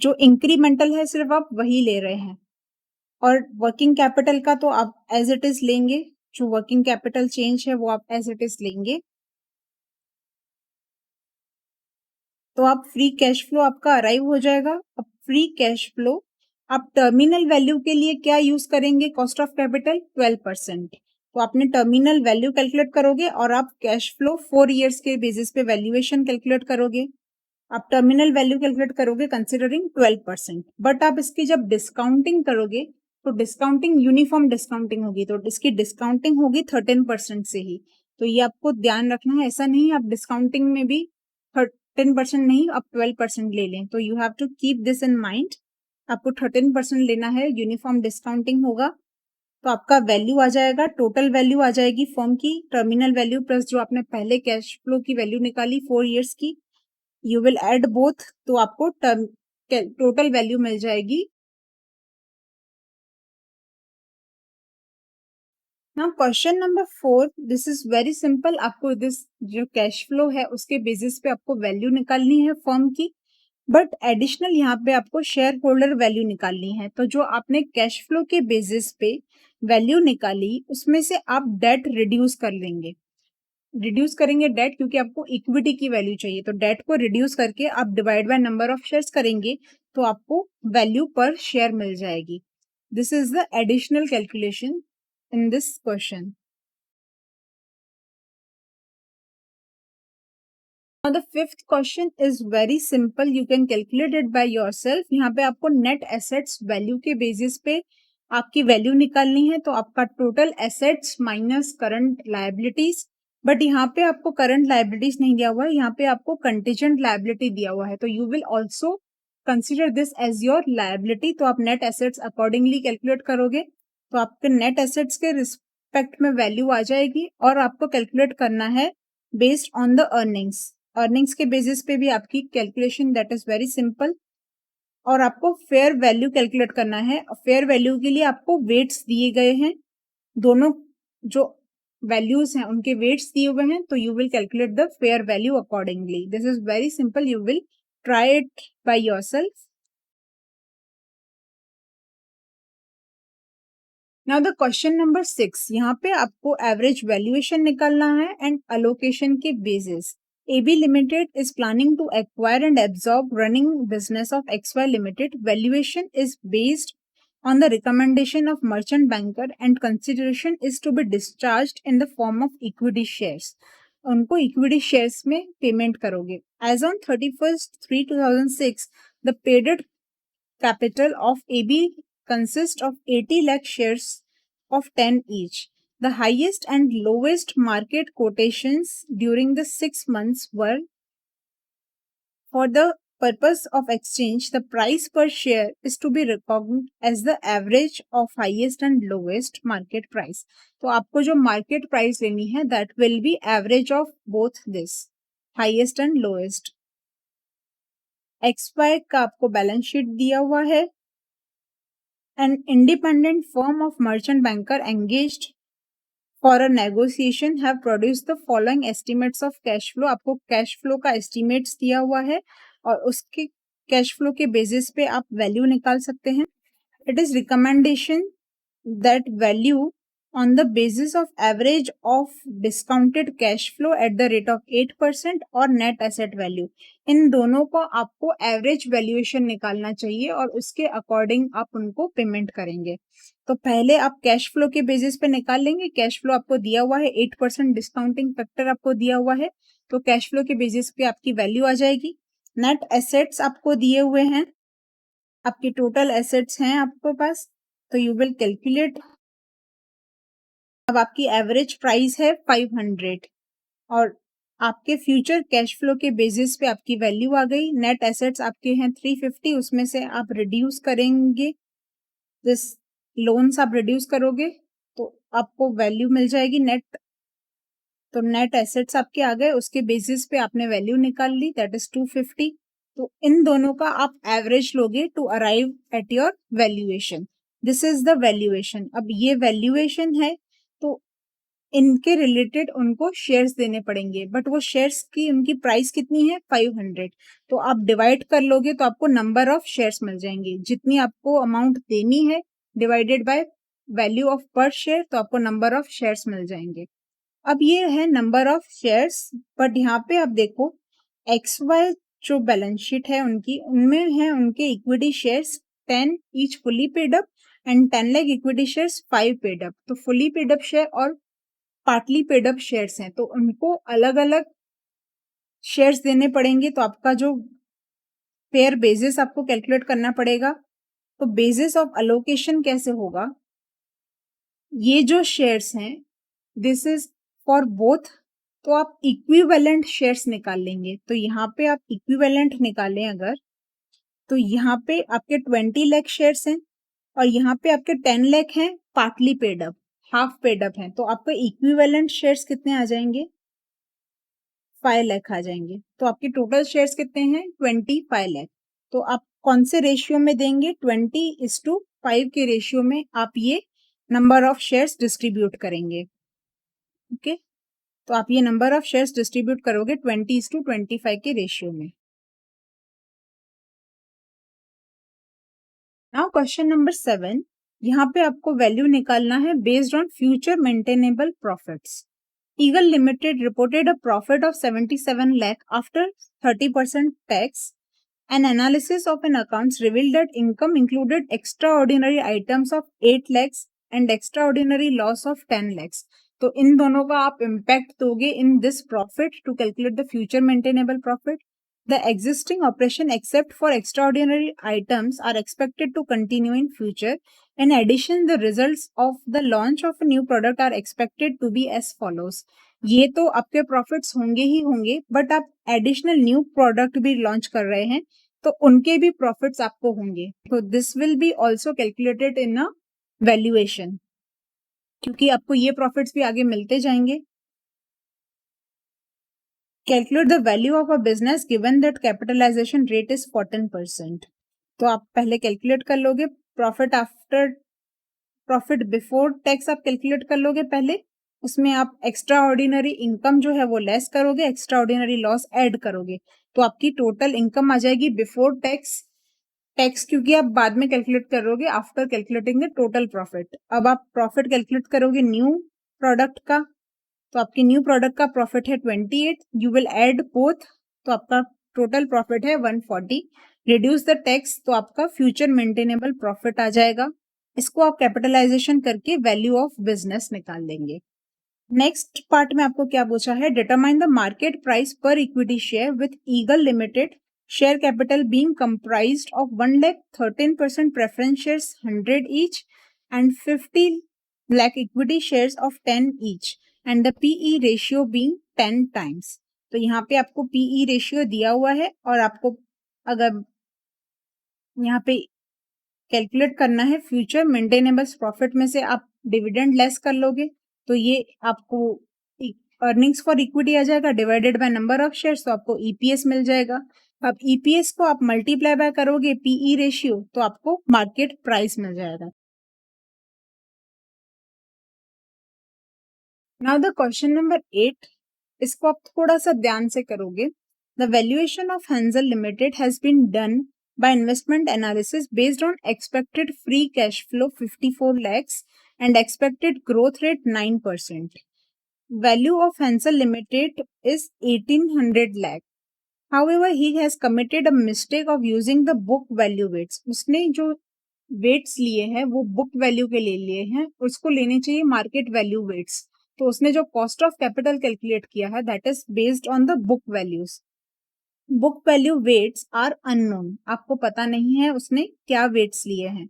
जो इंक्रीमेंटल है सिर्फ आप वही ले रहे हैं, और वर्किंग कैपिटल का तो आप एज इट इज लेंगे, जो वर्किंग कैपिटल चेंज है वो आप एज इट इज लेंगे। तो आप फ्री कैश फ्लो आपका अराइव हो जाएगा। अब फ्री कैश फ्लो आप टर्मिनल वैल्यू के लिए क्या यूज करेंगे, कॉस्ट ऑफ कैपिटल 12%, तो आपने टर्मिनल वैल्यू कैलकुलेट करोगे और आप कैश फ्लो 4 years के बेसिस पे वैल्यूएशन कैलकुलेट करोगे। आप टर्मिनल वैल्यू कैलकुलेट करोगे कंसिडरिंग 12%, बट आप इसकी जब डिस्काउंटिंग करोगे तो डिस्काउंटिंग यूनिफॉर्म डिस्काउंटिंग होगी, तो इसकी डिस्काउंटिंग होगी 13% से ही। तो ये आपको ध्यान रखना है, ऐसा नहीं आप डिस्काउंटिंग में भी 13% नहीं आप 12% ले लें, तो you have to keep this in mind, आपको 13% लेना है, यूनिफॉर्म डिस्काउंटिंग होगा। तो आपका वैल्यू आ जाएगा, टोटल वैल्यू आ जाएगी फर्म की, टर्मिनल वैल्यू प्लस जो आपने पहले कैश फ्लो की वैल्यू निकाली 4 years की, यू विल एड बोथ, तो आपको टोटल वैल्यू मिल जाएगी। Now question number 4, this is very simple, आपको दिस जो कैश फ्लो है उसके बेसिस पे आपको वैल्यू निकालनी है फर्म की, बट एडिशनल यहाँ पे आपको शेयर होल्डर वैल्यू निकालनी है। तो जो आपने कैश फ्लो के बेसिस पे वैल्यू निकाली उसमें से आप डेट रिड्यूस कर लेंगे, रिड्यूस करेंगे डेट, क्योंकि आपको इक्विटी की वैल्यू चाहिए, तो डेट को रिड्यूस करके आप divide by number of shares करेंगे तो आपको वैल्यू पर शेयर मिल जाएगी। This is the additional calculation in this question. Now the fifth question is very simple, you can calculate it by yourself। यहाँ पे आपको नेट एसेट्स वैल्यू के basis पे आपकी वैल्यू निकालनी है, तो आपका total assets minus current liabilities, but यहाँ पे आपको करंट लायबिलिटीज नहीं दिया हुआ है, यहाँ पे आपको कंटीजेंट लायबिलिटी दिया हुआ है, तो you will also consider this as your liability. तो आप नेट एसेट्स अकॉर्डिंगली कैलकुलेट करोगे, तो आपके नेट एसेट्स के रिस्पेक्ट में वैल्यू आ जाएगी, और आपको कैलकुलेट करना है बेस्ड ऑन द अर्निंग्स के बेसिस पे भी आपकी calculation, that is very simple. और आपको फेयर वैल्यू कैलकुलेट करना है, फेयर वैल्यू के लिए आपको वेट्स दिए गए हैं, दोनों जो वैल्यूज हैं उनके वेट्स दिए हुए हैं, तो you will calculate the fair value accordingly. This is very simple, you will try it by yourself. Now the question number 6, यहाँ पे आपको एवरेज वैल्यूएशन निकालना है एंड अलोकेशन के basis. AB Limited is planning to acquire and absorb running business of XY Limited. Valuation is based on the recommendation of merchant banker and consideration is to be discharged in the form of equity shares. उनको equity shares में payment करोगे। As on 31st 3/2006, the paid capital of AB consists of 80 lakh shares of 10 each. The highest and lowest market quotations during the 6 months were, for the purpose of exchange, the price per share is to be reckoned as the average of highest and lowest market price. तो आपको जो market price लेनी है that will be average of both this highest and lowest. XY का आपको balance sheet दिया हुआ है। An independent firm of merchant banker engaged for a negotiation have produce the following estimates of cash flow. आपको cash flow का estimates दिया हुआ है और उसके कैश फ्लो के बेसिस पे आप वैल्यू निकाल सकते हैं। It is recommendation that value on the basis of average of discounted cash flow at the rate of 8% और net asset value। इन दोनों को आपको एवरेज वैल्यूएशन निकालना चाहिए और उसके अकॉर्डिंग आप उनको पेमेंट करेंगे। तो पहले आप कैश फ्लो के बेसिस पे निकाल लेंगे। कैश फ्लो आपको दिया हुआ है, 8% डिस्काउंटिंग फैक्टर आपको दिया हुआ है, तो कैश फ्लो के बेसिस पे आपकी वैल्यू आ जाएगी। नेट एसेट्स आपको दिए हुए हैं, आपके टोटल एसेट्स हैं आपके पास, तो यू विल कैलकुलेट। अब आपकी एवरेज प्राइस है 500 और आपके फ्यूचर कैश फ्लो के बेसिस पे आपकी वैल्यू आ गई। नेट एसेट्स आपके हैं 350, उसमें से आप रिड्यूस करेंगे, दिस लोन्स आप रिड्यूस करोगे तो आपको वैल्यू मिल जाएगी नेट। तो नेट एसेट्स आपके आ गए, उसके बेसिस पे आपने वैल्यू निकाल ली, दैट इज 250। तो इन दोनों का आप एवरेज लोगे to arrive at your valuation. This is the valuation. अब ये वैल्यूएशन है तो इनके रिलेटेड उनको शेयर्स देने पड़ेंगे, बट वो शेयर्स की उनकी प्राइस कितनी है 500। तो आप डिवाइड कर लोगे तो आपको नंबर ऑफ शेयर्स मिल जाएंगे। जितनी आपको अमाउंट देनी है डिवाइडेड बाय वैल्यू ऑफ पर शेयर, तो आपको नंबर ऑफ शेयर्स मिल जाएंगे। अब ये है नंबर ऑफ शेयर्स, बट यहाँ पे आप देखो XY जो बैलेंस शीट है उनकी, उनमें है उनके equity shares 10 each fully paid up and 10 lakh equity shares 5 paid up. तो फुली पेड अप शेयर और पार्टली पेड अप शेयर्स हैं, तो उनको अलग अलग शेयर्स देने पड़ेंगे। तो आपका जो पेयर बेसिस आपको कैलकुलेट करना पड़ेगा। तो बेसिस ऑफ अलोकेशन कैसे होगा, ये जो शेयर्स हैं दिस इज फॉर बोथ, तो आप इक्विवेलेंट शेयर्स निकाल लेंगे। तो यहाँ पे आप इक्विवेलेंट निकालें अगर, तो यहाँ पे आपके 20 लाख शेयर्स हैं और यहाँ पे आपके 10 लाख हैं partly paid up, half paid up हैं, तो आपके इक्विवेलेंट शेयर्स कितने आ जाएंगे 5 लाख आ जाएंगे। तो आपके टोटल शेयर्स कितने हैं 25 लाख। तो आप कौन से रेशियो में देंगे 20:5 के रेशियो में आप ये नंबर ऑफ शेयर्स डिस्ट्रीब्यूट करेंगे। ओके तो आप ये नंबर ऑफ शेयर्स डिस्ट्रीब्यूट करोगे 20:25 के रेशियो में। नाउ क्वेश्चन नंबर 7, यहाँ पे आपको वैल्यू निकालना है based on future maintainable profits. Eagle Limited reported a profit of 77 lakh after 30% tax. An analysis of an accounts revealed that income included extraordinary items of 8 lakhs and extraordinary loss of 10 lakhs. तो इन दोनों का आप impact दोगे in this profit to calculate the future maintainable profit. The existing operation except for extraordinary items are expected to continue in future. In addition, the results of the launch of a new product are expected to be as follows. ये तो आपके profits होंगे ही होंगे, but आप additional new product भी launch कर रहे हैं तो उनके भी प्रॉफिट्स आपको होंगे। तो this will be also calculated in a valuation, क्योंकि आपको ये प्रॉफिट्स भी आगे मिलते जाएंगे। Calculate the value of a business given that capitalization rate is 14%। तो आप पहले कैलकुलेट कर लोगे profit after profit before tax, आप कैलकुलेट कर लोगे पहले, उसमें आप एक्स्ट्रा ऑर्डिनरी इनकम जो है वो लेस करोगे, एक्स्ट्रा ऑर्डिनरी लॉस ऐड करोगे, तो आपकी टोटल इनकम आ जाएगी बिफोर टैक्स। टैक्स क्योंकि आप बाद में कैलकुलेट करोगे after calculating the total profit. अब आप प्रॉफिट कैलकुलेट करोगे न्यू प्रोडक्ट का, तो आपके न्यू प्रोडक्ट का प्रॉफिट है 28, यू विल ऐड बोथ, तो आपका टोटल प्रॉफिट है 140। रिड्यूस द टैक्स, तो आपका फ्यूचर मेंटेनेबल प्रॉफिट आ जाएगा। इसको आप कैपिटलाइजेशन करके वैल्यू ऑफ बिजनेस निकाल देंगे। नेक्स्ट पार्ट में आपको क्या पूछा है, डिटरमाइन द मार्केट प्राइस पर equity share with eagle limited share capital being comprised of 1 lakh 13% preference shares 100 each and 50 lakh equity shares of 10 each and the PE ratio being 10 times। तो यहाँ पे आपको PE रेशियो दिया हुआ है और आपको अगर यहाँ पे कैलकुलेट करना है फ्यूचर मेंटेनेबल प्रॉफिट में से आप डिविडेंड लेस कर लोगे, तो ये आपको अर्निंग्स फॉर इक्विटी आ जाएगा divided by number of shares, तो आपको EPS मिल जाएगा। अब ईपीएस को आप मल्टीप्लाई बाय करोगे पीई रेशियो तो आपको मार्केट प्राइस मिल जाएगा। नाउ द क्वेश्चन नंबर 8, इसको आप थोड़ा सा ध्यान से करोगे। The valuation of Hansel limited has been done by investment analysis based on expected free cash flow 54 lakhs and expected growth rate 9%. Value of Hansel Limited is 1800 lakh. However, he has committed a mistake of using the book value weights. उसने जो weights लिए हैं वो book value के ले लिए हैं, उसको लेने चाहिए मार्केट वैल्यू वेट्स। तो उसने जो कॉस्ट ऑफ कैपिटल कैलकुलेट किया है that is based on the book values. Book value weights are unknown, आपको पता नहीं है उसने क्या वेट्स लिए हैं,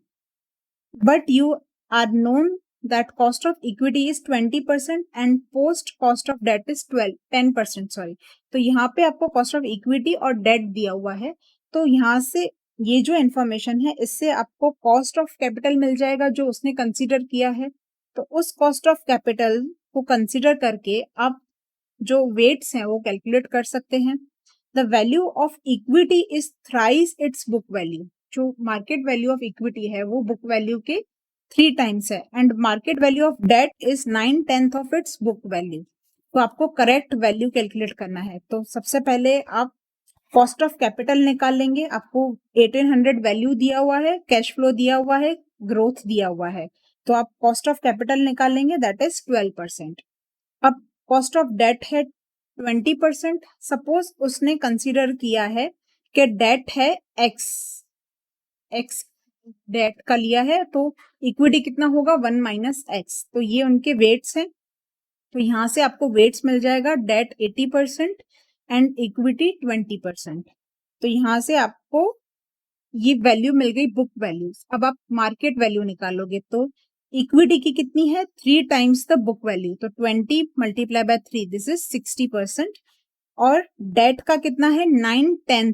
but you are known that cost of equity is 20% and post cost of debt is 10%, sorry. तो यहाँ पे आपको cost of equity और debt दिया हुआ है, तो यहाँ से ये जो इन्फॉर्मेशन है इससे आपको कॉस्ट ऑफ कैपिटल मिल जाएगा जो उसने कंसीडर किया है। तो उस कॉस्ट ऑफ कैपिटल को कंसीडर करके आप जो वेट्स हैं वो कैलकुलेट कर सकते हैं। The value of equity is thrice its book value, जो मार्केट वैल्यू ऑफ इक्विटी है वो बुक वैल्यू के 3 टाइम्स है, and market value of debt is 9/10 of its book value. तो आपको करेक्ट वैल्यू कैलकुलेट करना है। तो सबसे पहले आप कॉस्ट ऑफ कैपिटल निकाल लेंगे, आपको 1800 वैल्यू दिया हुआ है, कैश फ्लो दिया हुआ है, ग्रोथ दिया हुआ है, तो आप कॉस्ट ऑफ कैपिटल निकाल लेंगे दैट इज 12%। अब कॉस्ट ऑफ डेट है 20%। सपोज उसने कंसीडर किया है कि डेट है एक्स, एक्स डेट का लिया है, तो इक्विटी कितना होगा 1 माइनस एक्स। तो ये उनके वेट्स हैं, तो यहां से आपको वेट्स मिल जाएगा डेट 80% एंड इक्विटी 20%। तो यहां से आपको ये वैल्यू मिल गई बुक वैल्यूज। अब आप मार्केट वैल्यू निकालोगे तो इक्विटी की कितनी है 3 टाइम्स द बुक वैल्यू, तो 20 मल्टीप्लाई बाय 3 दिस इज 60%। और डेट का कितना है 9/10,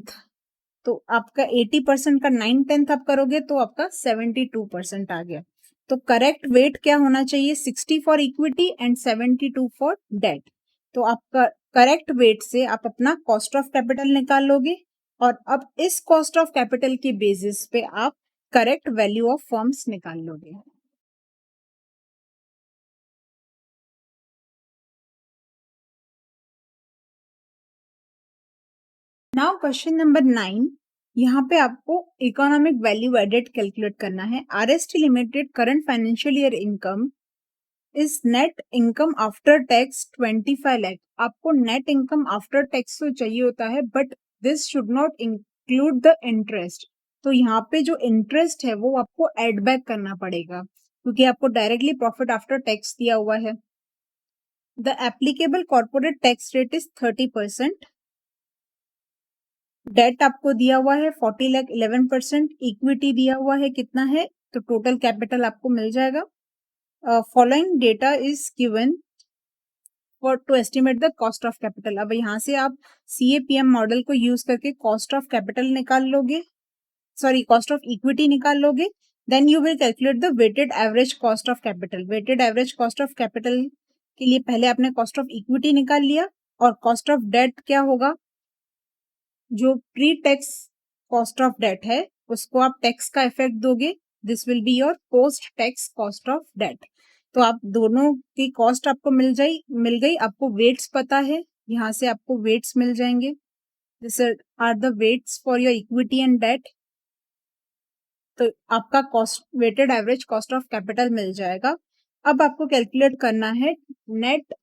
तो आपका 80% का 9/10 आप करोगे तो आपका 72% आ गया। तो करेक्ट वेट क्या होना चाहिए 60 for equity and 72 for debt. तो आपका करेक्ट वेट से आप अपना कॉस्ट ऑफ कैपिटल निकाल लोगे और अब इस कॉस्ट ऑफ कैपिटल के बेसिस पे आप करेक्ट वैल्यू ऑफ फर्म्स निकाल लोगे। नाउ क्वेश्चन नंबर 9, यहाँ पे आपको इकोनॉमिक वैल्यू एडेड कैलकुलेट करना है। RST limited current financial year income is net income after tax 25 lakh. आपको नेट इनकम आफ्टर टैक्स तो चाहिए होता है but this should not include the interest. तो यहाँ पे जो इंटरेस्ट है वो आपको एड बैक करना पड़ेगा क्योंकि आपको डायरेक्टली प्रॉफिट आफ्टर टैक्स दिया हुआ है। The applicable corporate tax rate is 30%। Debt आपको दिया हुआ है 40 लाख 11%। इक्विटी दिया हुआ है कितना है, तो टोटल कैपिटल आपको मिल जाएगा। Following data is given for to estimate the cost of capital. अब यहाँ से आप CAPM मॉडल को यूज करके कॉस्ट ऑफ कैपिटल निकाल लोगे, सॉरी कॉस्ट ऑफ इक्विटी निकाल लोगे। Then you will calculate the weighted average cost of capital. Weighted average cost of capital के लिए पहले आपने कॉस्ट ऑफ इक्विटी निकाल लिया और कॉस्ट ऑफ डेट क्या होगा, जो pre tax cost of debt है उसको आप टैक्स का इफेक्ट दोगे, this will be your post tax cost of debt. तो आप दोनों की कॉस्ट आपको मिल गई। आपको वेट्स पता है, यहाँ से आपको वेट्स मिल जाएंगे। This are the weights for your equity and debt. तो आपका cost weighted average cost of capital मिल जाएगा। अब आपको कैलकुलेट करना है net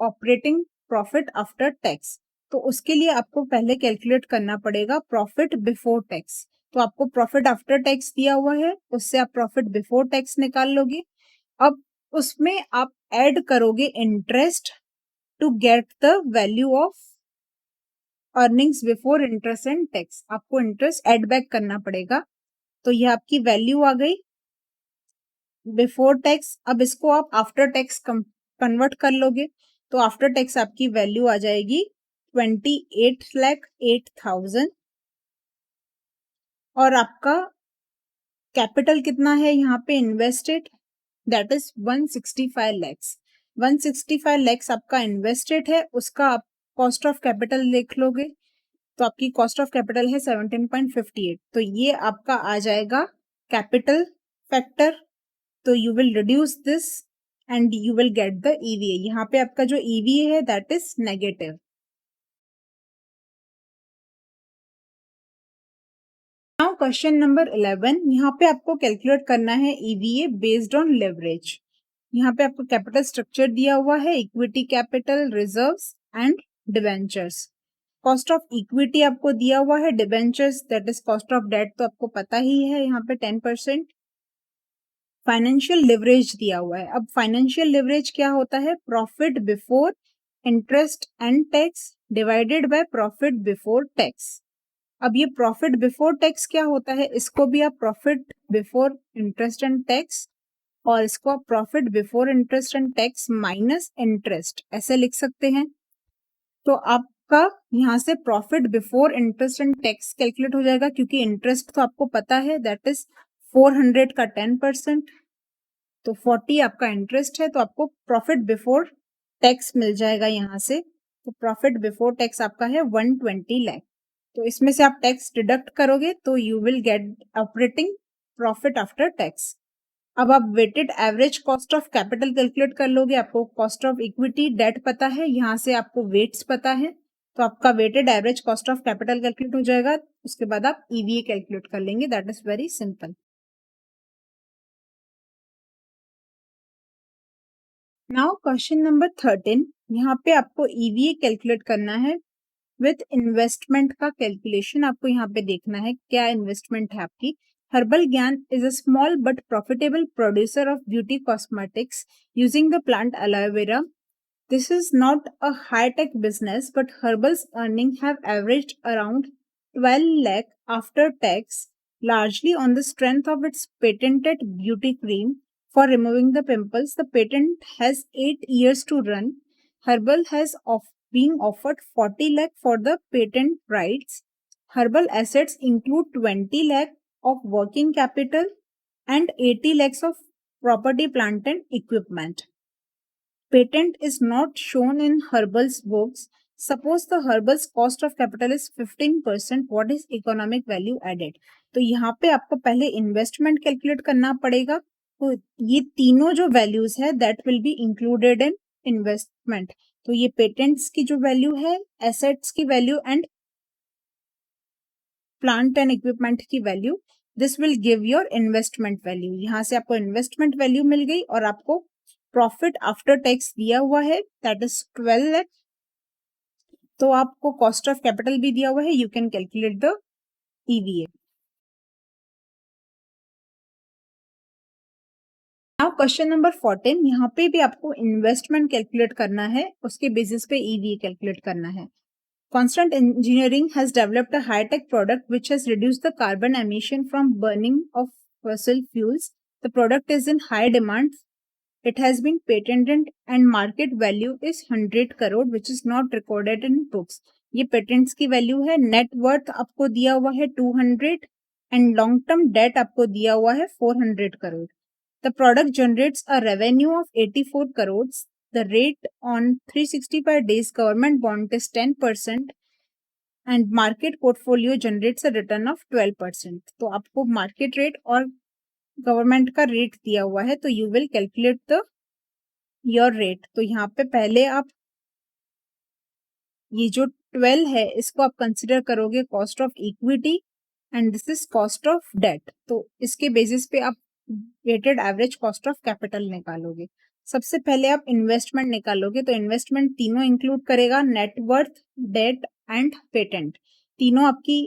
operating profit after tax. तो उसके लिए आपको पहले कैलकुलेट करना पड़ेगा प्रॉफिट बिफोर टैक्स। तो आपको प्रॉफिट आफ्टर टैक्स दिया हुआ है, उससे आप प्रॉफिट बिफोर टैक्स निकाल लोगे। अब उसमें आप ऐड करोगे interest to get the value of earnings before interest and tax. आपको इंटरेस्ट ऐड बैक करना पड़ेगा। तो ये आपकी वैल्यू आ गई बिफोर टैक्स। अब इसको आप आफ्टर टैक्स कन्वर्ट कर लोगे तो आफ्टर टैक्स आपकी वैल्यू आ जाएगी 28,08,000। और आपका कैपिटल कितना है यहाँ पे invested, that is 165 lakhs. 165 lakhs आपका इन्वेस्टेड है, उसका आप कॉस्ट ऑफ कैपिटल देख लोगे तो आपकी कॉस्ट ऑफ कैपिटल है 17.58, तो ये आपका आ जाएगा कैपिटल फैक्टर। तो you will reduce this and you will get the EVA. यहाँ पे आपका जो ईवीए है that is negative. Now question number 11, यहाँ पे आपको कैलकुलेट करना है ईवीए बेस्ड ऑन लेवरेज। यहाँ पे आपको कैपिटल स्ट्रक्चर दिया हुआ है, equity capital, reserves and debentures. Cost of equity आपको दिया हुआ है, debentures that is cost of debt तो आपको पता ही है यहाँ पे 10%। फाइनेंशियल लिवरेज दिया हुआ है। अब फाइनेंशियल लिवरेज क्या होता है? Profit before interest and tax divided by profit before tax. अब ये प्रॉफिट बिफोर टैक्स क्या होता है? इसको भी आप profit before interest and tax और इसको आप profit before interest and tax minus interest ऐसे लिख सकते हैं। तो आपका यहाँ से profit before interest and tax calculate हो जाएगा, क्योंकि इंटरेस्ट तो आपको पता है दैट इज 400 का 10%, तो 40 आपका इंटरेस्ट है, तो आपको प्रॉफिट बिफोर टैक्स मिल जाएगा यहाँ से। तो प्रॉफिट बिफोर टैक्स आपका है 120 लाख। तो इसमें से आप टैक्स डिडक्ट करोगे तो you will get operating profit after tax. अब आप weighted average cost of capital calculate कर लोगे। आपको कॉस्ट ऑफ इक्विटी डेट पता है, यहाँ से आपको वेट्स पता है, तो आपका weighted average cost of capital calculate हो जाएगा। उसके बाद आप ईवीए कैलकुलेट कर लेंगे, that is very simple. Now question number 13, यहाँ पे आपको ईवीए कैलकुलेट करना है विथ इन्वेस्टमेंट का कैलकुलेशन। आपको यहाँ पे देखना है क्या इन्वेस्टमेंट है आपकी। हर्बल ज्ञान is a small but profitable producer of beauty cosmetics using the plant aloe vera. This is not a high-tech business, but Herbal's earnings have averaged around 12 lakh after tax, largely on the strength of its patented beauty cream for removing the pimples. The patent has 8 years to run. Herbal has been offered 40 lakh for the patent rights. Herbal assets include 20 lakh of working capital and 80 lakhs of property, plant and equipment. Patent is not shown in Herbal's books. Suppose the Herbal's cost of capital is 15%, what is economic value added? तो यहाँ पे आपको पहले investment calculate करना पड़ेगा। तो ये तीनों जो वैल्यूज है that will be included in investment. तो ये पेटेंट्स की जो वैल्यू है, एसेट्स की value and plant and equipment की value, this will give your investment value. यहाँ से आपको इन्वेस्टमेंट वैल्यू मिल गई और आपको प्रॉफिट आफ्टर टैक्स दिया हुआ है दैट इज 12 लाख। तो आपको कॉस्ट ऑफ कैपिटल भी दिया हुआ है, you can calculate the EVA. Now question number 14, यहाँ पे भी आपको इन्वेस्टमेंट कैलकुलेट करना है, उसके बेसिस पे ईवीए कैलकुलेट करना है। Constant Engineering has developed a high-tech product which has reduced the carbon emission from burning of fossil fuels. The product is in high demand. It has been patented and market value is 100 crore which is not recorded in books. ये patents की value है। Net worth आपको दिया हुआ है 200 and long term debt आपको दिया हुआ है 400 crore. The product generates a revenue of 84 crores. The rate on 365 days government bond is 10% and market portfolio generates a return of 12%. तो आपको market rate और गवर्नमेंट का रेट दिया हुआ है, तो you will calculate the your rate. तो यहाँ पे पहले आप ये जो 12 है इसको आप कंसिडर करोगे cost of equity and this is cost of debt. तो इसके बेसिस पे आप weighted average cost of capital निकालोगे। सबसे पहले आप इन्वेस्टमेंट निकालोगे, तो इन्वेस्टमेंट तीनों इंक्लूड करेगा, नेटवर्थ, डेट एंड पेटेंट। तीनों आपकी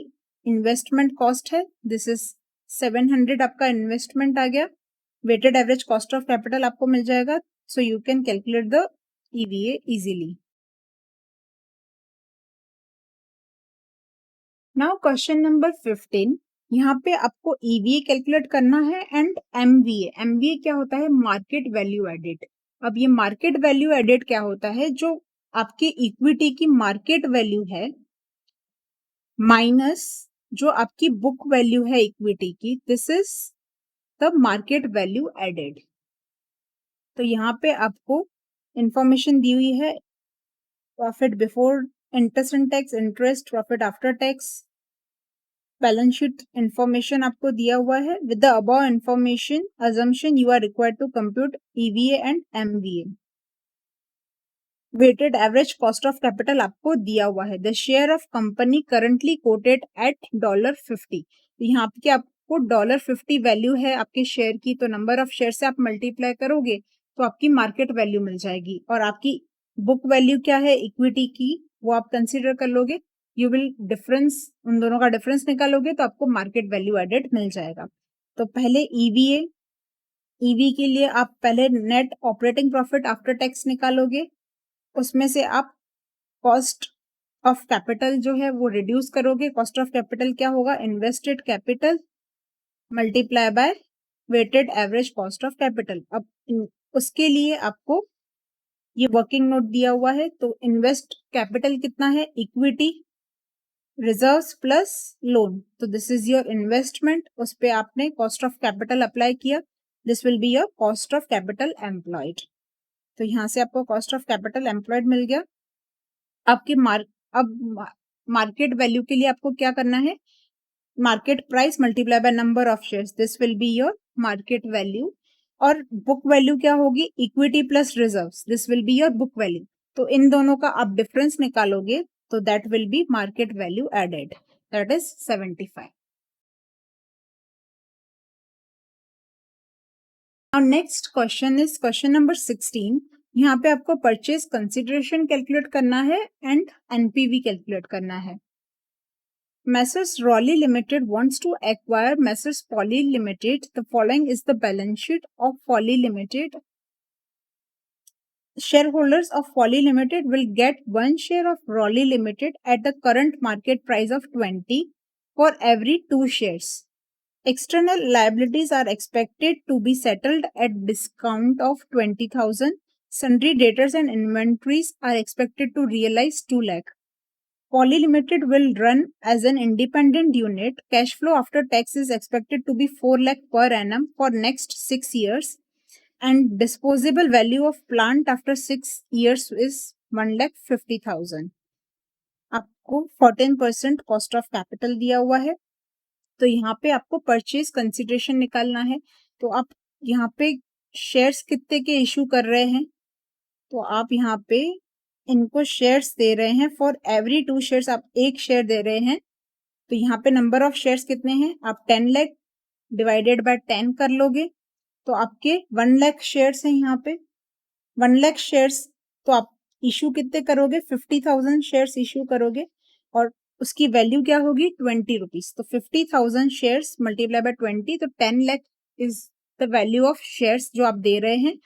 इन्वेस्टमेंट कॉस्ट है। दिस इज 700 आपका इन्वेस्टमेंट आ गया। Weighted average cost of capital आपको मिल जाएगा, so you can calculate the EVA easily. Now question number 15, यहाँ पे आपको ईवीए कैलकुलेट करना है एंड एमवीए। एमवीए क्या होता है? Market value added. अब ये मार्केट वैल्यू एडेड क्या होता है? जो आपकी इक्विटी की मार्केट वैल्यू है माइनस जो आपकी बुक वैल्यू है इक्विटी की, this is the market value added. तो यहाँ पे आपको इंफॉर्मेशन दी हुई है profit before interest and tax, interest, profit after tax, balance sheet information आपको दिया हुआ है. With the above information assumption you are required to compute EVA and MVA. Weighted average cost of capital आपको दिया हुआ है. The share of company currently quoted at $50. यहाँ पे आपको $50 वैल्यू है आपके शेयर की, तो नंबर ऑफ शेयर से आप मल्टीप्लाई करोगे तो आपकी मार्केट वैल्यू मिल जाएगी. और आपकी बुक वैल्यू क्या है इक्विटी की, वो आप कंसिडर कर लोगे. यू विल डिफरेंस, उन दोनों का डिफरेंस निकालोगे तो आपको मार्केट वैल्यू एडेड मिल जाएगा. तो पहले ईवीए, ईवी के लिए आप पहले net operating profit after tax निकालोगे. उसमें से आप कॉस्ट ऑफ कैपिटल जो है वो रिड्यूस करोगे. कॉस्ट ऑफ कैपिटल क्या होगा, invested capital multiply by weighted average cost of capital. अब उसके लिए आपको ये वर्किंग नोट दिया हुआ है. तो इन्वेस्ट कैपिटल कितना है, इक्विटी, रिजर्व्स प्लस लोन. तो दिस इज योर इन्वेस्टमेंट. उस पे आपने कॉस्ट ऑफ कैपिटल अप्लाई किया. This will be your cost of capital employed. तो यहाँ से आपको कॉस्ट ऑफ कैपिटल एम्प्लॉयड मिल गया. आपके अब मार्केट वैल्यू के लिए आपको क्या करना है, market price multiply by number of shares. This will be your market value. और बुक वैल्यू क्या होगी, equity plus reserves. This will be your book value. तो इन दोनों का आप डिफरेंस निकालोगे तो that will be market value added, that is 75. Now next question is question number 16. यहाँ पे आपको परचेज कंसिडरेशन कैलकुलेट करना है एंड एनपीवी कैलकुलेट करना है. Messrs Raleigh Limited wants to acquire Messrs Poly Limited. The following is the balance sheet of Poly Limited. Shareholders of Poly Limited will get 1 share of Raleigh Limited at the current market price of 20 for every 2 shares. External liabilities are expected to be settled at discount of 20,000. Sundry debtors and inventories are expected to realize 2 lakh. Poly Limited will run as an independent unit. Cash flow after tax is expected to be 4 lakh per annum for next 6 years. And disposable value of plant after 6 years is 1,50,000. आपको 14% cost of capital दिया हुआ है. तो यहाँ पे आपको purchase consideration निकालना है. तो आप यहाँ पे शेयर्स कितने के इशू कर रहे हैं, तो आप यहाँ पे इनको शेयर्स दे रहे हैं. फॉर एवरी 2 शेयर्स आप 1 शेयर दे रहे हैं. तो यहाँ पे नंबर ऑफ शेयर्स कितने हैं, आप 10 लाख डिवाइडेड बाय 10 कर लोगे तो आपके 1 लाख शेयर्स हैं. यहाँ पे 1 लाख शेयर्स, तो आप इशू कितने करोगे, 50,000 शेयर्स इशू करोगे और उसकी वैल्यू क्या होगी, 20 रुपीज. तो 50,000 शेयर्स मल्टीप्लाई बाय 20, तो 10 lakh is the value of shares जो आप दे रहे हैं.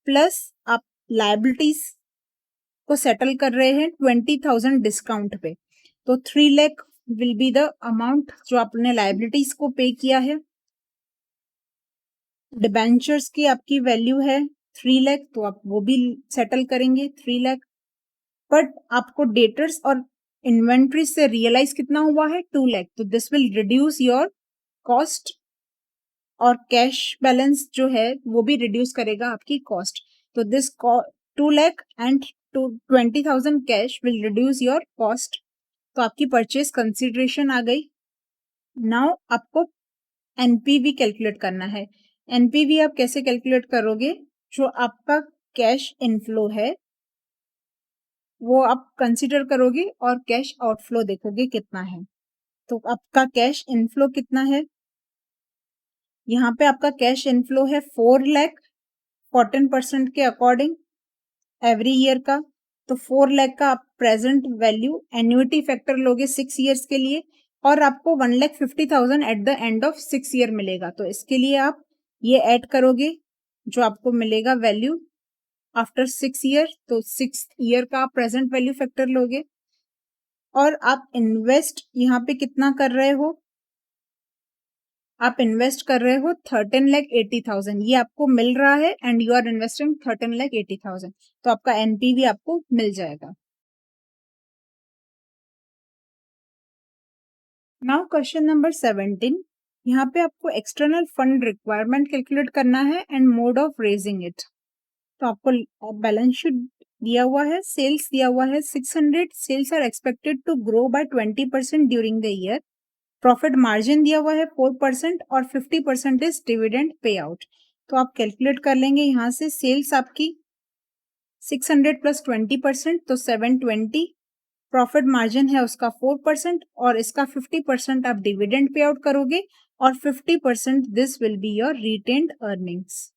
प्लस आप लाइबिलिटीज को सेटल कर रहे हैं 20,000 डिस्काउंट पे. तो 3 lakh will be the amount जो आपने लाइबिलिटीज को पे किया है. डिबेंचर्स की आपकी वैल्यू है 3 लाख, तो आप वो भी सेटल करेंगे 3 लाख. बट आपको डेटर्स और इन्वेंट्री से रियलाइज कितना हुआ है, 2 लाख. तो this will reduce your cost और कैश बैलेंस जो है वो भी रिड्यूस करेगा आपकी कॉस्ट. तो this 2 lakh and 20,000 cash will reduce your cost. तो आपकी परचेज कंसिडरेशन आ गई. नाउ आपको एनपीवी कैलकुलेट करना है. एनपीवी आप कैसे कैलकुलेट करोगे, जो आपका कैश इनफ्लो है वो आप कंसिडर करोगे और कैश आउटफ्लो देखोगे कितना है. तो आपका कैश इनफ्लो कितना है, यहाँ पे आपका कैश इनफ्लो है 4 लाख 14% के अकॉर्डिंग एवरी ईयर का. तो 4 लाख का आप प्रेजेंट वैल्यू एन्युटी फैक्टर लोगे 6 ईयर्स के लिए और आपको 1,50,000 at the end of 6 year मिलेगा. तो इसके लिए आप ये ऐड करोगे जो आपको मिलेगा वैल्यू आफ्टर 6 ईयर. तो 6 ईयर का आप प्रेजेंट वैल्यू फैक्टर लोगे और आप इन्वेस्ट यहाँ पे कितना कर रहे हो, आप इन्वेस्ट कर रहे हो 13,80,000. ये आपको मिल रहा है एंड यू आर इन्वेस्टिंग 13,80,000. तो आपका एनपीवी आपको मिल जाएगा. Now question number 17. यहाँ पे आपको एक्सटर्नल फंड रिक्वायरमेंट कैलकुलेट करना है and mode of raising it. तो आपको बैलेंस शीट दिया हुआ है, सेल्स दिया हुआ है 600, sales are expected to grow by 20% during the year, profit margin दिया हुआ है 4% और 50% इज डिविडेंड पे आउट। तो आप कैलकुलेट कर लेंगे यहाँ से, सेल्स आपकी 600 प्लस 20% तो 720, प्रॉफिट मार्जिन है उसका 4% और इसका 50% आप डिविडेंड पे आउट करोगे और 50% this will be your retained earnings.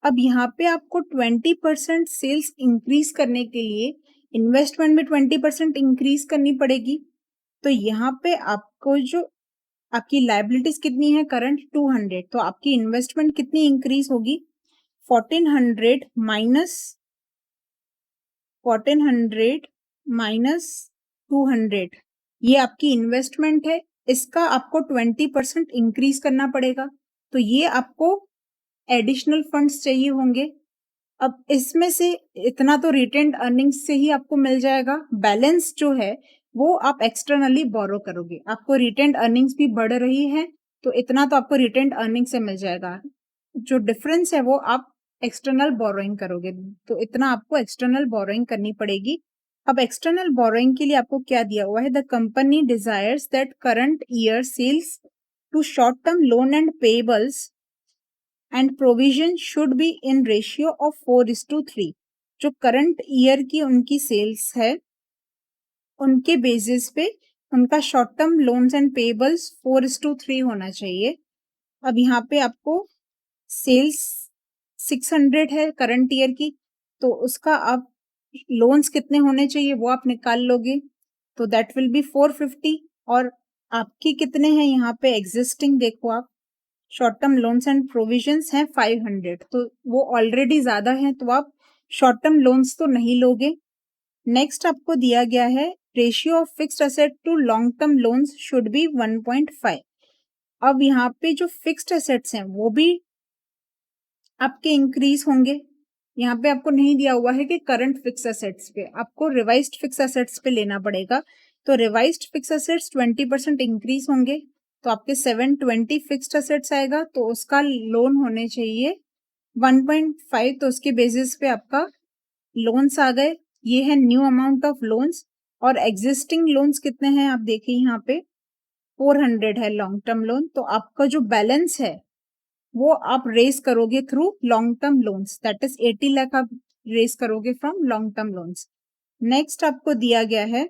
अब यहाँ पे आपको 20% सेल्स इंक्रीज करने के लिए इन्वेस्टमेंट में 20% इंक्रीज करनी पड़ेगी। तो यहाँ पे आपको जो आपकी लाइबिलिटीज कितनी है करंट 200, तो आपकी इन्वेस्टमेंट कितनी इंक्रीज होगी 1400 माइनस 200, ये आपकी इन्वेस्टमेंट है, इसका आपको 20% इंक्रीज करना पड़ेगा। तो ये आपको एडिशनल फंड्स चाहिए होंगे। अब इसमें से इतना तो रिटेन्ड अर्निंग्स से ही आपको मिल जाएगा, बैलेंस जो है वो आप एक्सटर्नली बोरो करोगे। आपको रिटेन्ड अर्निंग्स भी बढ़ रही है तो इतना तो आपको रिटेन्ड अर्निंग से मिल जाएगा, जो डिफरेंस है वो आप एक्सटर्नल बोरोइंग करोगे, तो इतना आपको एक्सटर्नल बोरोइंग करनी पड़ेगी। अब एक्सटर्नल बोरोइंग के लिए आपको क्या दिया हुआ है, the company desires that current year sales to short term loan and payables and provision should be in ratio of 4:3। जो करंट ईयर की उनकी सेल्स है उनके बेसिस पे उनका short term loans and payables 4:3 होना चाहिए। अब यहाँ पे आपको सेल्स 600 है करंट ईयर की, तो उसका आप लोन्स कितने होने चाहिए वो आप निकाल लोगे, तो दैट विल बी 450। और आपकी कितने हैं यहाँ पे एग्जिस्टिंग, देखो आप short term loans and provisions हैं 500, तो वो ऑलरेडी ज्यादा है तो आप शॉर्ट टर्म लोन्स तो नहीं लोगे। नेक्स्ट आपको दिया गया है ratio of fixed asset to long term loans should be 1.5। अब यहाँ पे जो फिक्स्ड एसेट्स हैं वो भी आपके इंक्रीज होंगे। यहाँ पे आपको नहीं दिया हुआ है कि करंट फिक्स एसेट्स पे, आपको रिवाइज्ड फिक्स एसेट्स पे लेना पड़ेगा। तो रिवाइज्ड फिक्स एसेट्स 20% इंक्रीज होंगे, तो आपके 720 फिक्स्ड एसेट्स आएगा, तो उसका लोन होने चाहिए 1.5, तो उसके बेसिस पे आपका लोन्स आ गए। ये है न्यू अमाउंट ऑफ लोन्स। और एग्जिस्टिंग लोन्स कितने हैं आप देखिए यहाँ पे 400 है लॉन्ग टर्म लोन, तो आपका जो बैलेंस है वो आप रेस करोगे through long term loans, that is 80 lakh आप रेस करोगे from long term loans. Next आपको दिया गया है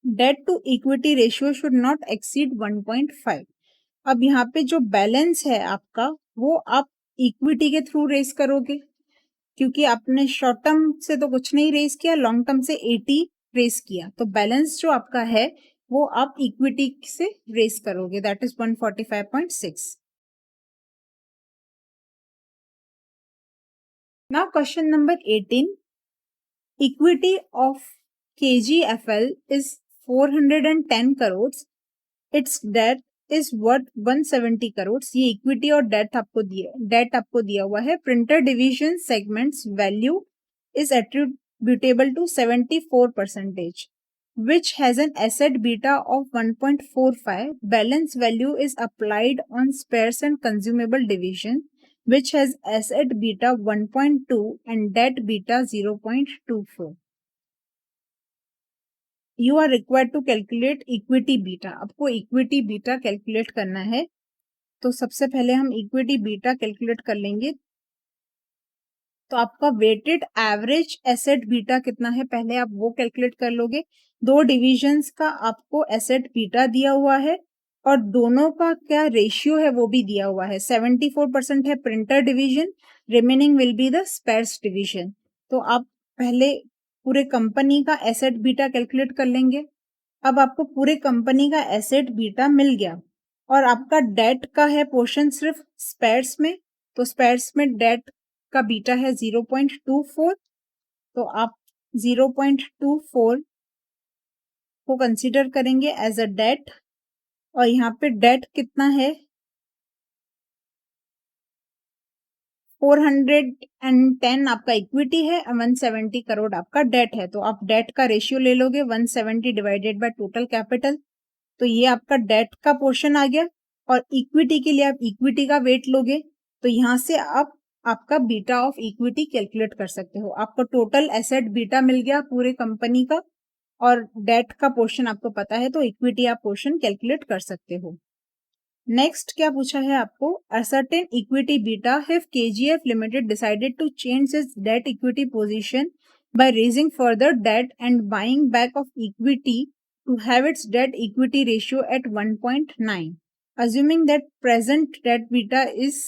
debt to equity ratio should not exceed 1.5। अब यहाँ पे जो बैलेंस है आपका वो आप इक्विटी के थ्रू रेस करोगे, क्योंकि आपने शॉर्ट टर्म से तो कुछ नहीं रेस किया, लॉन्ग टर्म से 80 रेस किया, तो बैलेंस जो आपका है वो आप इक्विटी से रेस करोगे, that is 145.6। Now question number 18. Equity of KGFL is 410 crores. Its debt is worth 170 crores. ये इक्विटी और डेट आपको दिया हुआ है। Printer division segments value is attributable to 74%, which has an asset beta of 1.45. Balance value is applied on spares and consumable division, which has asset beta 1.2 and debt beta 0.24. You are required to calculate equity beta. आपको equity beta calculate करना है, तो सबसे पहले हम equity beta calculate कर लेंगे। तो आपका वेटेड एवरेज एसेट बीटा कितना है पहले आप वो कैलकुलेट कर लोगे। दो डिविजन्स का आपको एसेट बीटा दिया हुआ है और दोनों का क्या रेशियो है वो भी दिया हुआ है। 74% है printer division, remaining will be the spares division. तो आप पहले पूरे कंपनी का एसेट बीटा कैलकुलेट कर लेंगे। अब आपको पूरे कंपनी का एसेट बीटा मिल गया और आपका डेट का है पोर्शन सिर्फ स्पेयर्स में, तो स्पेयर्स में डेट का बीटा है 0.24, तो आप 0.24 को कंसीडर करेंगे एज अ डेट। और यहाँ पे डेट कितना है 410 आपका इक्विटी है, 170 करोड़ आपका डेट है, तो आप डेट का रेशियो ले लोगे 170 डिवाइडेड बाय टोटल कैपिटल, तो ये आपका डेट का पोर्शन आ गया। और इक्विटी के लिए आप इक्विटी का वेट लोगे, तो यहाँ से आप आपका बीटा ऑफ इक्विटी कैलकुलेट कर सकते हो। आपको टोटल एसेट बीटा मिल गया पूरे कंपनी का, और डेट का पोर्शन आपको पता है, तो इक्विटी आप पोर्शन कैलकुलेट कर सकते हो। नेक्स्ट क्या पूछा है आपको, ascertain equity beta if KGF limited decided to change its debt equity position by raising further debt and buying back of equity to have its debt equity ratio at 1.9, assuming that present debt beta is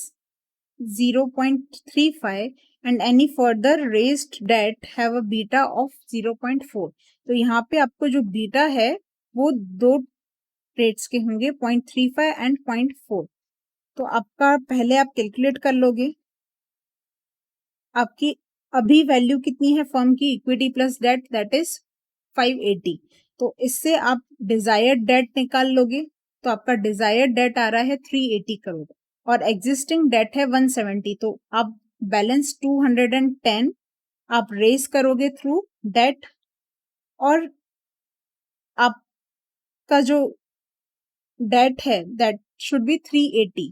0.35 and any further raised debt have a beta of 0.4। तो यहाँ पे आपको जो beta है वो दो rates के होंगे, 0.35 एंड 0.4। तो आपका पहले आप कैलकुलेट कर लोगे आपकी अभी वैल्यू कितनी है फर्म की, equity plus debt, that is 580। तो इससे आप डिजायर्ड डेट निकाल लोगे, तो आपका डिजायर्ड डेट आ रहा है 380 करोड़ और एग्जिस्टिंग डेट है 170। तो आप बैलेंस 210 आप रेज करोगे थ्रू डेट, और आपका जो डेट है दैट शुड बी 380।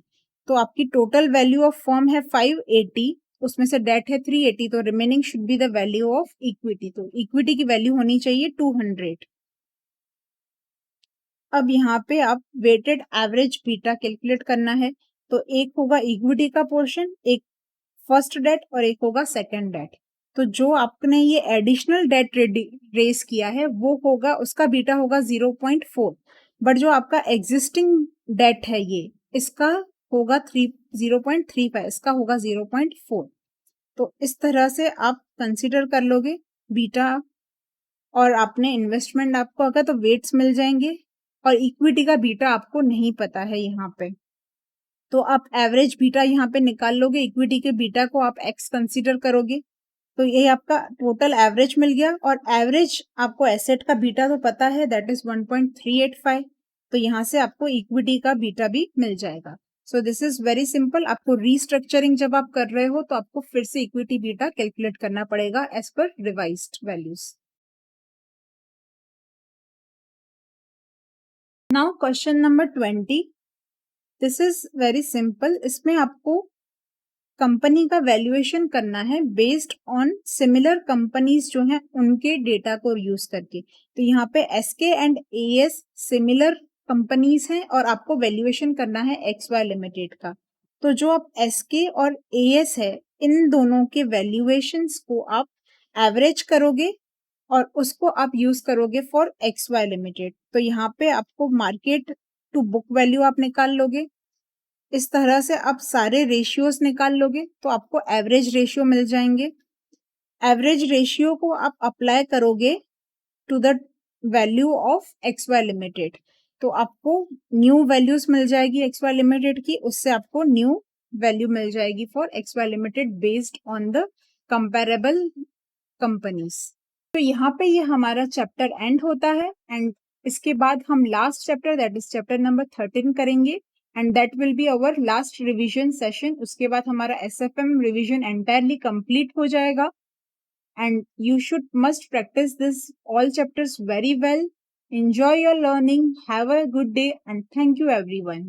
तो आपकी टोटल वैल्यू ऑफ फर्म है 580, उसमें से डेट है 380, तो remaining should be the value of equity. तो इक्विटी की वैल्यू होनी चाहिए 200। अब यहाँ पे आप वेटेड एवरेज बीटा कैलकुलेट करना है। तो एक होगा इक्विटी का पोर्शन, एक फर्स्ट डेट और एक होगा सेकंड डेट। तो जो आपने ये एडिशनल डेट रेस किया है वो होगा, उसका बीटा होगा 0.4, बट जो आपका एग्जिस्टिंग डेट है ये इसका होगा 0.35, इसका होगा 0.4। तो इस तरह से आप कंसीडर कर लोगे बीटा, और आपने इन्वेस्टमेंट आपको अगर तो वेट्स मिल जाएंगे, और इक्विटी का बीटा आपको नहीं पता है यहाँ पे, तो आप एवरेज बीटा यहाँ पे निकाल लोगे, इक्विटी के बीटा को आप एक्स कंसीडर करोगे, तो ये आपका टोटल एवरेज मिल गया। और एवरेज आपको एसेट का बीटा तो पता है, दैट इज 1.385। तो यहाँ से आपको इक्विटी का बीटा भी मिल जाएगा। सो दिस इज वेरी सिंपल। आपको रीस्ट्रक्चरिंग जब आप कर रहे हो तो आपको फिर से इक्विटी बीटा कैलकुलेट करना पड़ेगा एज पर revised values. Now question number 20, this is very simple. इसमें आपको कंपनी का वैल्यूएशन करना है बेस्ड ऑन सिमिलर कंपनीज जो हैं उनके डेटा को यूज करके। तो यहाँ पे SK and AS similar companies हैं और आपको वैल्यूएशन करना है एक्सवाई लिमिटेड का। तो जो आप एसके और एएस है इन दोनों के वैल्यूएशंस को आप एवरेज करोगे और उसको आप यूज करोगे फॉर एक्सवाई लिमिटेड। तो यहाँ पे आपको मार्केट टू बुक वैल्यू आप निकाल लोगे, इस तरह से आप सारे रेशियोज निकाल लोगे तो आपको एवरेज रेशियो मिल जाएंगे। एवरेज रेशियो को आप अप्लाई करोगे to the value of X Y limited, तो आपको न्यू वैल्यूज मिल जाएगी एक्स वाई लिमिटेड की, उससे आपको न्यू वैल्यू मिल जाएगी for X Y limited based on the comparable companies. तो यहाँ पे ये हमारा चैप्टर एंड होता है, एंड इसके बाद हम last chapter that is chapter number 13 करेंगे, and that will be our last revision session. उसके बाद हमारा एसएफएम रिवीजन एंटायरली कंप्लीट हो जाएगा, and you should must practice this all chapters very well. Enjoy your learning. Have a good day and thank you everyone.